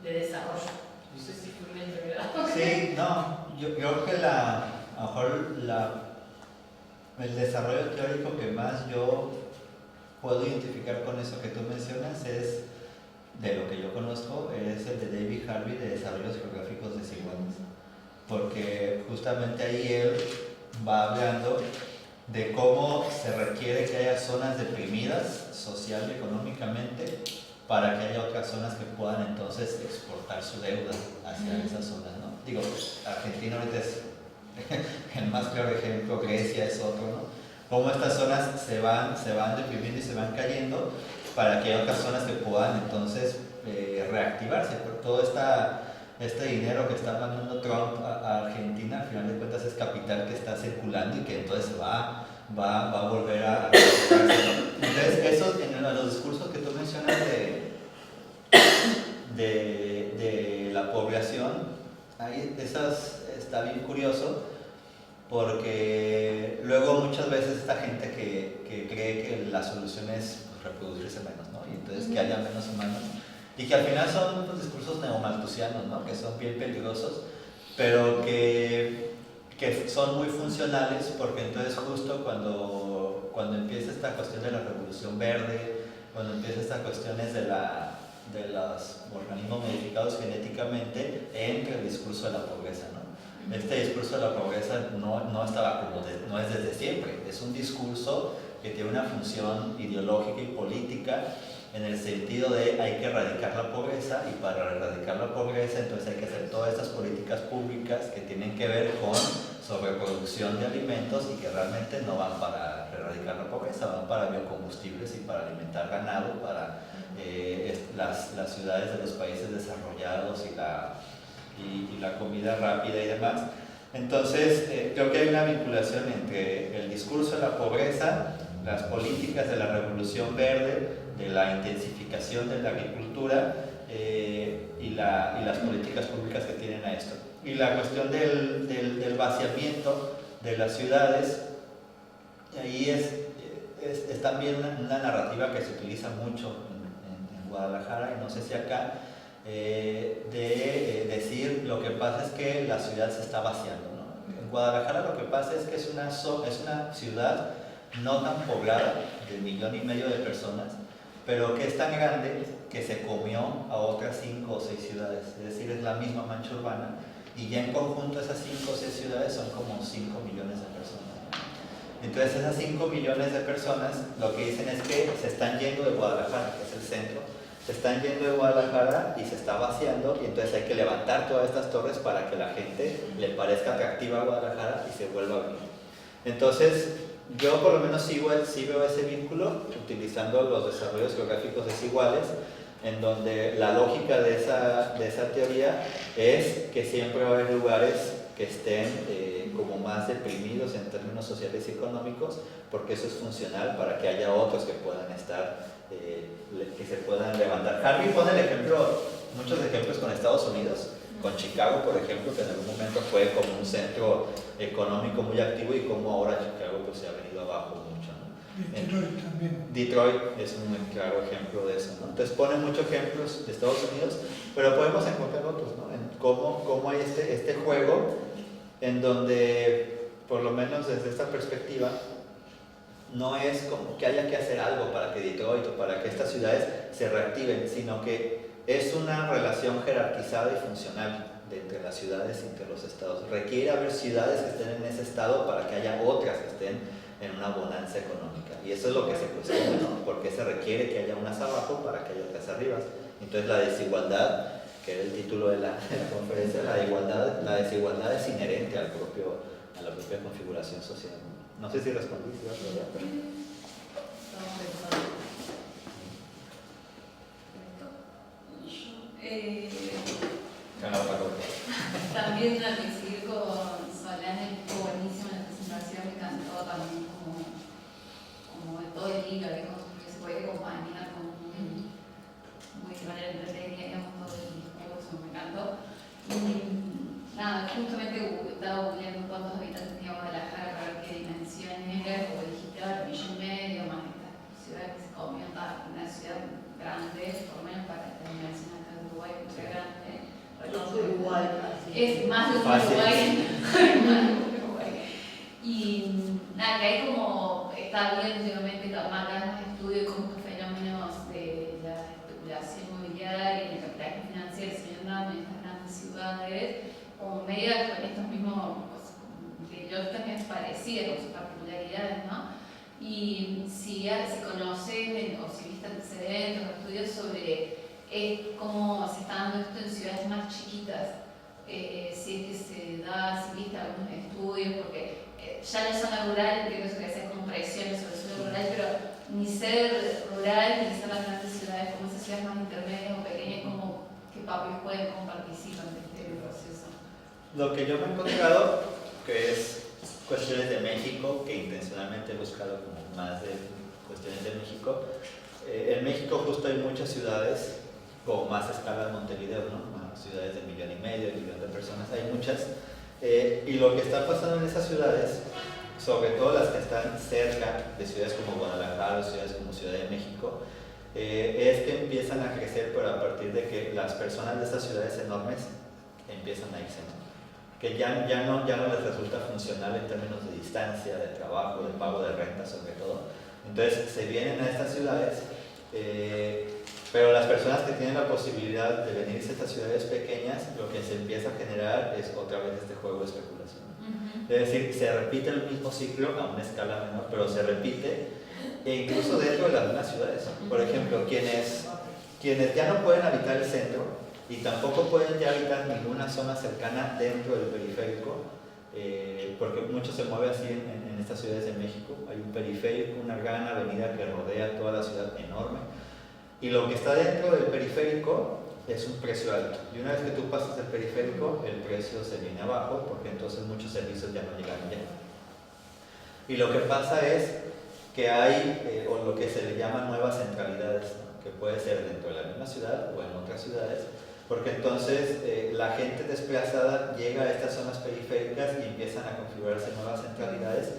de desarrollo. No sé si fue una entrevista. Sí, no, yo creo que a lo mejor el desarrollo teórico que más yo puedo identificar con eso que tú mencionas es, de lo que yo conozco, es el de David Harvey de desarrollos geográficos desiguales, porque justamente ahí él va hablando de cómo se requiere que haya zonas deprimidas social y económicamente para que haya otras zonas que puedan entonces exportar su deuda hacia esas zonas, ¿no? Digo, Argentina ahorita es el más claro ejemplo, Grecia es otro, ¿no? Cómo estas zonas se van deprimiendo y se van cayendo para que haya otras zonas que puedan entonces reactivarse. Por todo este dinero que está mandando Trump a Argentina, al final de cuentas es capital que está circulando y que entonces va a volver a reactivarse. Entonces, eso en los discursos que tú mencionas de la población, ahí está bien curioso, porque luego muchas veces esta gente que cree que la solución es reproducirse menos, ¿no? Y entonces que haya menos humanos, y que al final son unos discursos neomalthusianos, ¿no? Que son bien peligrosos, pero que son muy funcionales, porque entonces justo cuando cuando empieza esta cuestión de la revolución verde, cuando empieza estas cuestiones de los organismos modificados genéticamente, entra el discurso de la pobreza, ¿no? Este discurso de la pobreza no estaba no es desde siempre, es un discurso que tiene una función ideológica y política en el sentido de hay que erradicar la pobreza, y para erradicar la pobreza entonces hay que hacer todas estas políticas públicas que tienen que ver con sobreproducción de alimentos y que realmente no van para erradicar la pobreza, van para biocombustibles y para alimentar ganado, para las ciudades de los países desarrollados y la comida rápida y demás. Entonces, creo que hay una vinculación entre el discurso de la pobreza, las políticas de la revolución verde, de la intensificación de la agricultura y las políticas públicas que tienen a esto. Y la cuestión del vaciamiento de las ciudades, ahí es también una narrativa que se utiliza mucho en Guadalajara, y no sé si acá, de decir lo que pasa es que la ciudad se está vaciando, ¿no? En Guadalajara lo que pasa es que es una ciudad no tan poblada, de 1,5 millones de personas, pero que es tan grande que se comió a otras 5 o 6 ciudades, es decir, es la misma mancha urbana, y ya en conjunto esas 5 o 6 ciudades son como 5 millones de personas. Entonces esas 5 millones de personas lo que dicen es que se están yendo de Guadalajara, que es el centro, se están yendo de Guadalajara y se está vaciando, y entonces hay que levantar todas estas torres para que la gente le parezca atractiva a Guadalajara y se vuelva a venir. Entonces, yo por lo menos sí veo ese vínculo utilizando los desarrollos geográficos desiguales, en donde la lógica de esa teoría es que siempre va a haber lugares que estén como más deprimidos en términos sociales y económicos, porque eso es funcional para que haya otros que puedan estar, que se puedan levantar. Harvey pone muchos ejemplos con Estados Unidos, con Chicago, por ejemplo, que en algún momento fue como un centro económico muy activo, y como ahora Chicago pues se ha venido abajo mucho, ¿no? Detroit también. Detroit es un claro ejemplo de eso, ¿no? Entonces pone muchos ejemplos de Estados Unidos, pero podemos encontrar otros, ¿no? En cómo hay este juego en donde, por lo menos desde esta perspectiva, no es como que haya que hacer algo para que Detroit o para que estas ciudades se reactiven, sino que es una relación jerarquizada y funcional entre las ciudades y entre los estados. Requiere haber ciudades que estén en ese estado para que haya otras que estén en una bonanza económica. Y eso es lo que se cuestiona, ¿no? Porque se requiere que haya unas abajo para que haya otras arriba. Entonces la desigualdad, que era el título de la conferencia, la desigualdad es inherente a la propia configuración social. No sé si respondí, ¿verdad? También al coincidir con Solana, estuvo buenísima la presentación, me encantó también como de todo el libro, que se puede acompañar con muy de manera entretenida, digamos, todo el discurso, me encantó. Y nada, justamente estaba googleando cuántos habitantes tenía Guadalajara para ver qué dimensiones era, como dijiste, 1,5 millones, más esta ciudad que se comió, una ciudad grande, por lo menos para esta dimensión acá en Uruguay, muy grande. Es más de Uruguay. Y nada, que hay como, está bien últimamente más estudio de cómo estos fenómenos de la especulación inmobiliaria y el capitalismo financiero se vienen dando en estas grandes ciudades, como medio con estos mismos lógicas bien parecidas, con sus particularidades, ¿no? Y si conocen o si viste antecedentes o estudios sobre cómo se está dando esto en ciudades más chiquitas, si es que se da, si viste algunos estudios, porque ya no es zona rural, entiendo eso que hacer como presiones sobre zona rural, pero ni ser rural ni ser las grandes ciudades, como esas ciudades más intermedias o pequeñas, como qué papeles pueden compartir de este proceso. Lo que yo me he encontrado, que es cuestiones de México, que intencionalmente he buscado como más de cuestiones de México. En México justo hay muchas ciudades con más escala de Montevideo, ¿no? Ciudades de 1,5 millones, 1 millón de personas, hay muchas. Y lo que está pasando en esas ciudades, sobre todo las que están cerca de ciudades como Guadalajara o ciudades como Ciudad de México, es que empiezan a crecer, pero a partir de que las personas de estas ciudades enormes empiezan a irse, ¿no? que ya no les resulta funcional en términos de distancia, de trabajo, de pago de renta sobre todo. Entonces se vienen a estas ciudades, pero las personas que tienen la posibilidad de venirse a estas ciudades pequeñas, lo que se empieza a generar es otra vez este juego de especulación. Es decir, se repite el mismo ciclo a una escala menor, pero se repite, e incluso dentro de las mismas ciudades. Por ejemplo, quienes ya no pueden habitar el centro y tampoco pueden ya habitar ninguna zona cercana dentro del periférico, porque mucho se mueve así en estas ciudades de México. Hay un periférico, una gran avenida que rodea toda la ciudad enorme, y lo que está dentro del periférico es un precio alto, y una vez que tú pasas el periférico, el precio se viene abajo, porque entonces muchos servicios ya no llegan ya. Y lo que pasa es que hay, o lo que se le llama nuevas centralidades, ¿no? Que puede ser dentro de la misma ciudad o en otras ciudades, porque entonces la gente desplazada llega a estas zonas periféricas y empiezan a configurarse nuevas centralidades,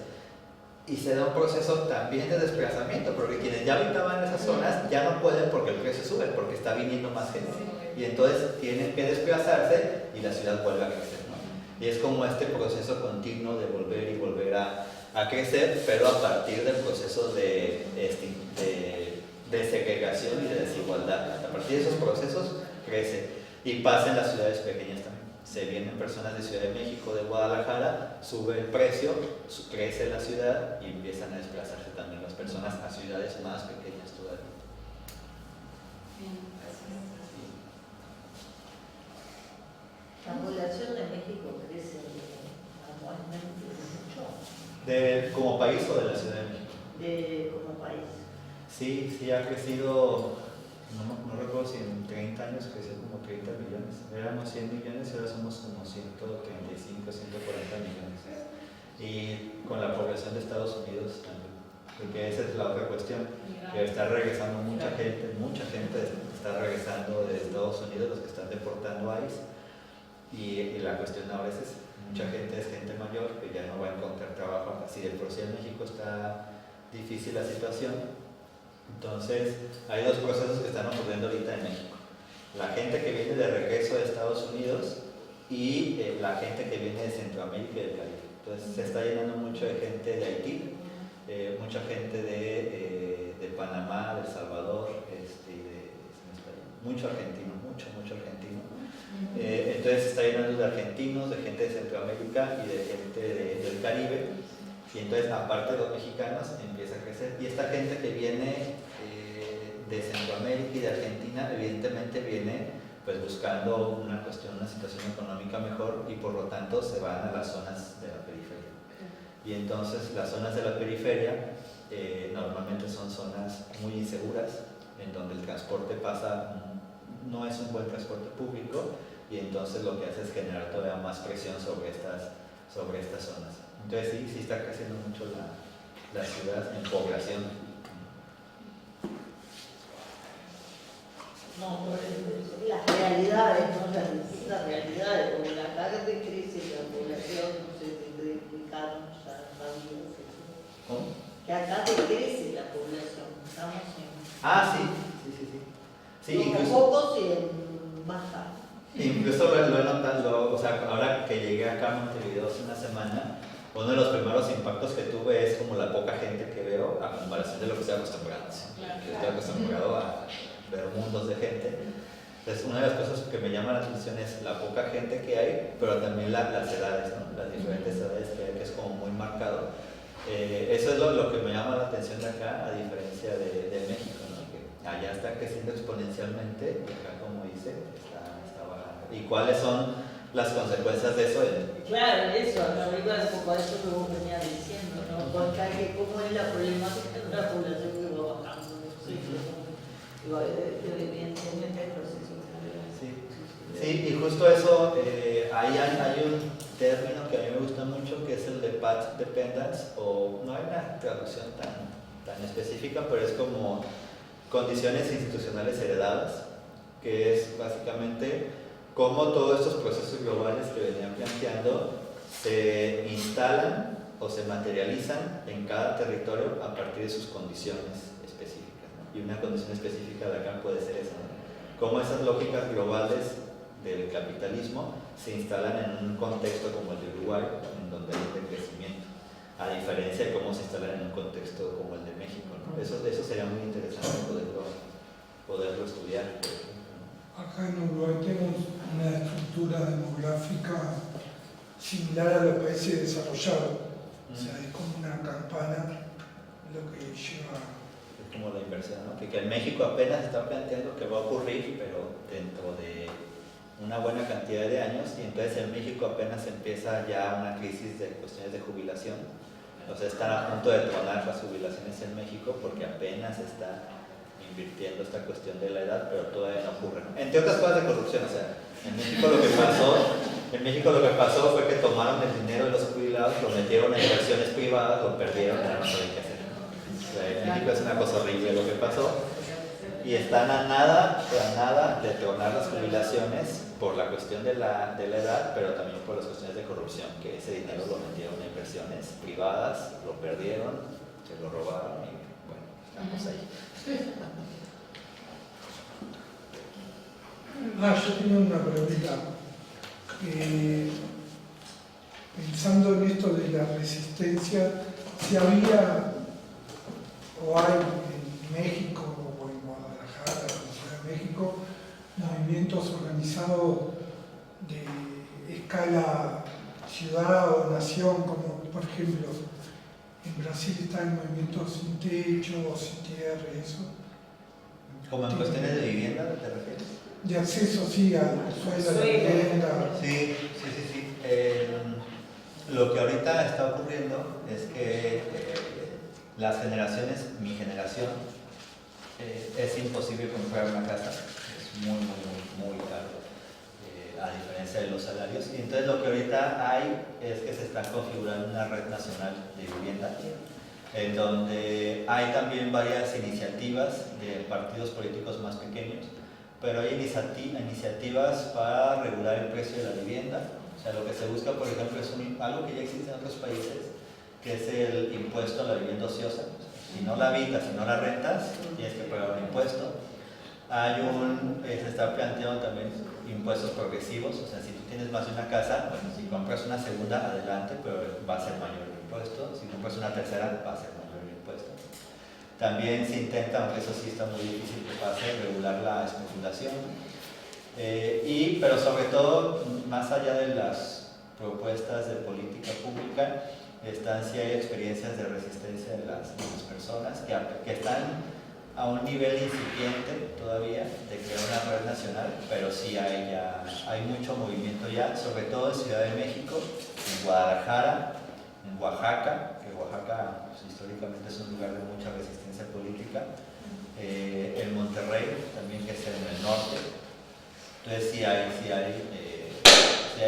y se da un proceso también de desplazamiento, porque quienes ya habitaban en esas zonas ya no pueden porque el precio sube, porque está viniendo más gente, y entonces tienen que desplazarse y la ciudad vuelve a crecer, ¿no? Y es como este proceso continuo de volver y volver a crecer, pero a partir del proceso de segregación y de desigualdad. A partir de esos procesos crece, y pasa en las ciudades pequeñas también. Se vienen personas de Ciudad de México, de Guadalajara, sube el precio, crece la ciudad y empiezan a desplazarse también las personas a ciudades más pequeñas todavía. La población de México crece anualmente mucho. ¿Como país o de la Ciudad de México? Como país. Sí, ha crecido, no recuerdo si en 30 años creció como 30 millones. Éramos 100 millones y ahora somos como 135, 140 millones. Y con la población de Estados Unidos también, porque esa es la otra cuestión, que está regresando mucha gente está regresando de Estados Unidos, los que están deportando a ICE, y la cuestión ahora es mucha gente es gente mayor que ya no va a encontrar trabajo. Si de por sí en México está difícil la situación, entonces hay dos procesos que están ocurriendo ahorita en México: la gente que viene de regreso de Estados Unidos y la gente que viene de Centroamérica y del Caribe. Entonces se está llenando mucho de gente de Haití, mucha gente de Panamá, de El Salvador, mucho argentino. Entonces se está llenando de argentinos, de gente de Centroamérica y de gente del Caribe, y entonces aparte de los mexicanos empieza a crecer. Y esta gente que viene de Centroamérica y de Argentina evidentemente viene pues buscando una situación económica mejor, y por lo tanto se van a las zonas de la periferia. Y entonces las zonas de la periferia normalmente son zonas muy inseguras, en donde el transporte no es un buen transporte público, y entonces lo que hace es generar todavía más presión sobre estas zonas. Entonces sí está creciendo mucho la ciudad en población. No, las realidades, ¿no? Las distintas realidades, como la carga de crisis, la población, no sé si explicaron ya sabido. ¿Cómo? Que acá de crisis la población, estamos en... Sí, no, incluso, pocos y en baja. Incluso lo he notado, o sea, ahora que llegué acá a Montevideo hace una semana, uno de los primeros impactos que tuve es como la poca gente que veo a comparación de lo que estoy acostumbrado. Yo estoy acostumbrado a ver mundos de gente. Entonces, una de las cosas que me llama la atención es la poca gente que hay, pero también las edades, ¿no? Las diferentes edades que hay, que es como muy marcado. Eso es lo que me llama la atención de acá, a diferencia de México, ¿no? Que allá está creciendo exponencialmente y acá, como dice, está bajando. ¿Y cuáles son las consecuencias de eso? Claro, eso, acá iba un poco a eso que vos venías diciendo, ¿no? Contar que cómo es la problemática de una población que va bajando, ¿no? Evidentemente el proceso. Sí, y justo eso, ahí hay un término que a mí me gusta mucho, que es el de path dependence, o no hay una traducción tan específica, pero es como condiciones institucionales heredadas, que es básicamente cómo todos estos procesos globales que venían planteando se instalan o se materializan en cada territorio a partir de sus condiciones específicas, ¿no? Y una condición específica de acá puede ser esa, ¿no? Cómo esas lógicas globales del capitalismo se instalan en un contexto como el de Uruguay, en donde hay un crecimiento, a diferencia de cómo se instalan en un contexto como el de México, ¿no? Eso sería muy interesante poderlo estudiar. Acá en Uruguay tenemos una estructura demográfica similar a los países desarrollados. O sea, es como una campana lo que lleva. Es como la inversión, ¿no? Que en México apenas está planteando que va a ocurrir, pero dentro de una buena cantidad de años, y entonces en México apenas empieza ya una crisis de cuestiones de jubilación. O sea, están a punto de tronar las jubilaciones en México porque apenas está invirtiendo esta cuestión de la edad, pero todavía no ocurre. Entre otras cosas de corrupción, o sea, en México lo que pasó fue que tomaron el dinero de los jubilados, lo metieron en inversiones privadas, lo perdieron, ya no saben qué hacer. O sea, en México es una cosa horrible lo que pasó, y están a nada de tronar las jubilaciones por la cuestión de la edad, pero también por las cuestiones de corrupción, que ese dinero lo metieron en inversiones privadas, lo perdieron, se lo robaron y bueno, estamos ahí. Yo tenía una pregunta. Pensando en esto de la resistencia, si había o hay en México o en Guadalajara, en la Ciudad de México, movimientos organizados de escala ciudad o nación, como por ejemplo en Brasil está el movimiento Sin Techo o Sin Tierra, eso. ¿Como en cuestiones de vivienda te refieres? De acceso, sí, al suelo, a la vivienda. Sí. Lo que ahorita está ocurriendo es que las generaciones, mi generación, es imposible comprar una casa, es muy caro, a diferencia de los salarios. Y entonces lo que ahorita hay es que se está configurando una red nacional de vivienda, en donde hay también varias iniciativas de partidos políticos más pequeños, pero hay iniciativas para regular el precio de la vivienda. O sea, lo que se busca, por ejemplo, es algo que ya existe en otros países, que es el impuesto a la vivienda ociosa. Si no la habitas, si no la rentas, tienes que pagar un impuesto. Se está planteando también impuestos progresivos, o sea, si tú tienes más de una casa, bueno, si compras una segunda, adelante, pero va a ser mayor el impuesto. Si compras una tercera, va a ser mayor el impuesto. También se intenta, aunque eso sí está muy difícil que pase, regular la especulación. Pero sobre todo, más allá de las propuestas de política pública, sí hay experiencias de resistencia de las personas que están a un nivel incipiente todavía de crear una red nacional, pero sí hay mucho movimiento ya, sobre todo en Ciudad de México, en Guadalajara, en Oaxaca, que Oaxaca pues, históricamente es un lugar de mucha resistencia política, en Monterrey también, que es en el norte. Entonces sí hay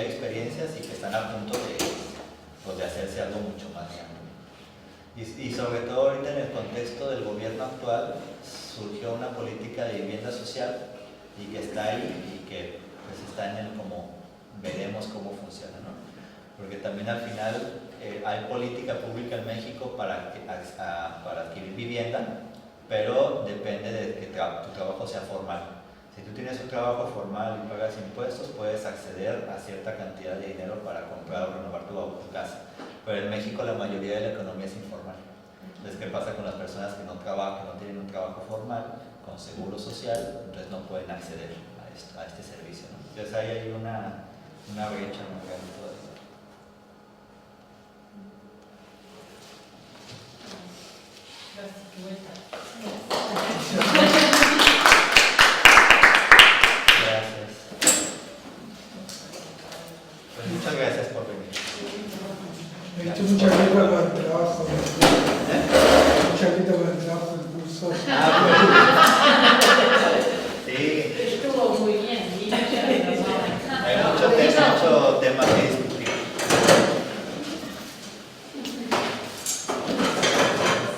experiencias y que están a punto de hacerse algo mucho más grande. Y sobre todo ahorita en el contexto del gobierno actual surgió una política de vivienda social y que está ahí y que pues está en el como veremos cómo funciona, ¿no? Porque también al final hay política pública en México para adquirir vivienda, pero depende de que tu trabajo sea formal. Si tú tienes un trabajo formal y pagas impuestos, puedes acceder a cierta cantidad de dinero para comprar o renovar tu casa. Pero en México la mayoría de la economía es informal. Entonces, ¿qué pasa con las personas que no trabajan, que no tienen un trabajo formal, con seguro social? Entonces no pueden acceder a este servicio, ¿no? Entonces ahí hay una brecha muy grande todavía. Gracias, qué vuelta. Gracias. Pues muchas gracias por venir. He hecho mucha guita para el trabajo. Mucha guita para el trabajo del curso. Sí. Estuvo muy bien, y Hay mucho tema que discutir.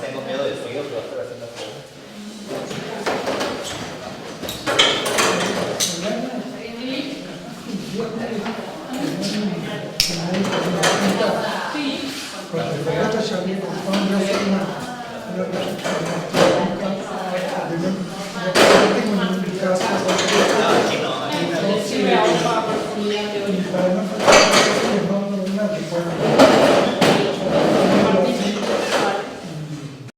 Tengo miedo del frío, pero estoy haciendo frío. Cuando el verano ya viene con una tengo en mi casa. No, aquí no. que pueden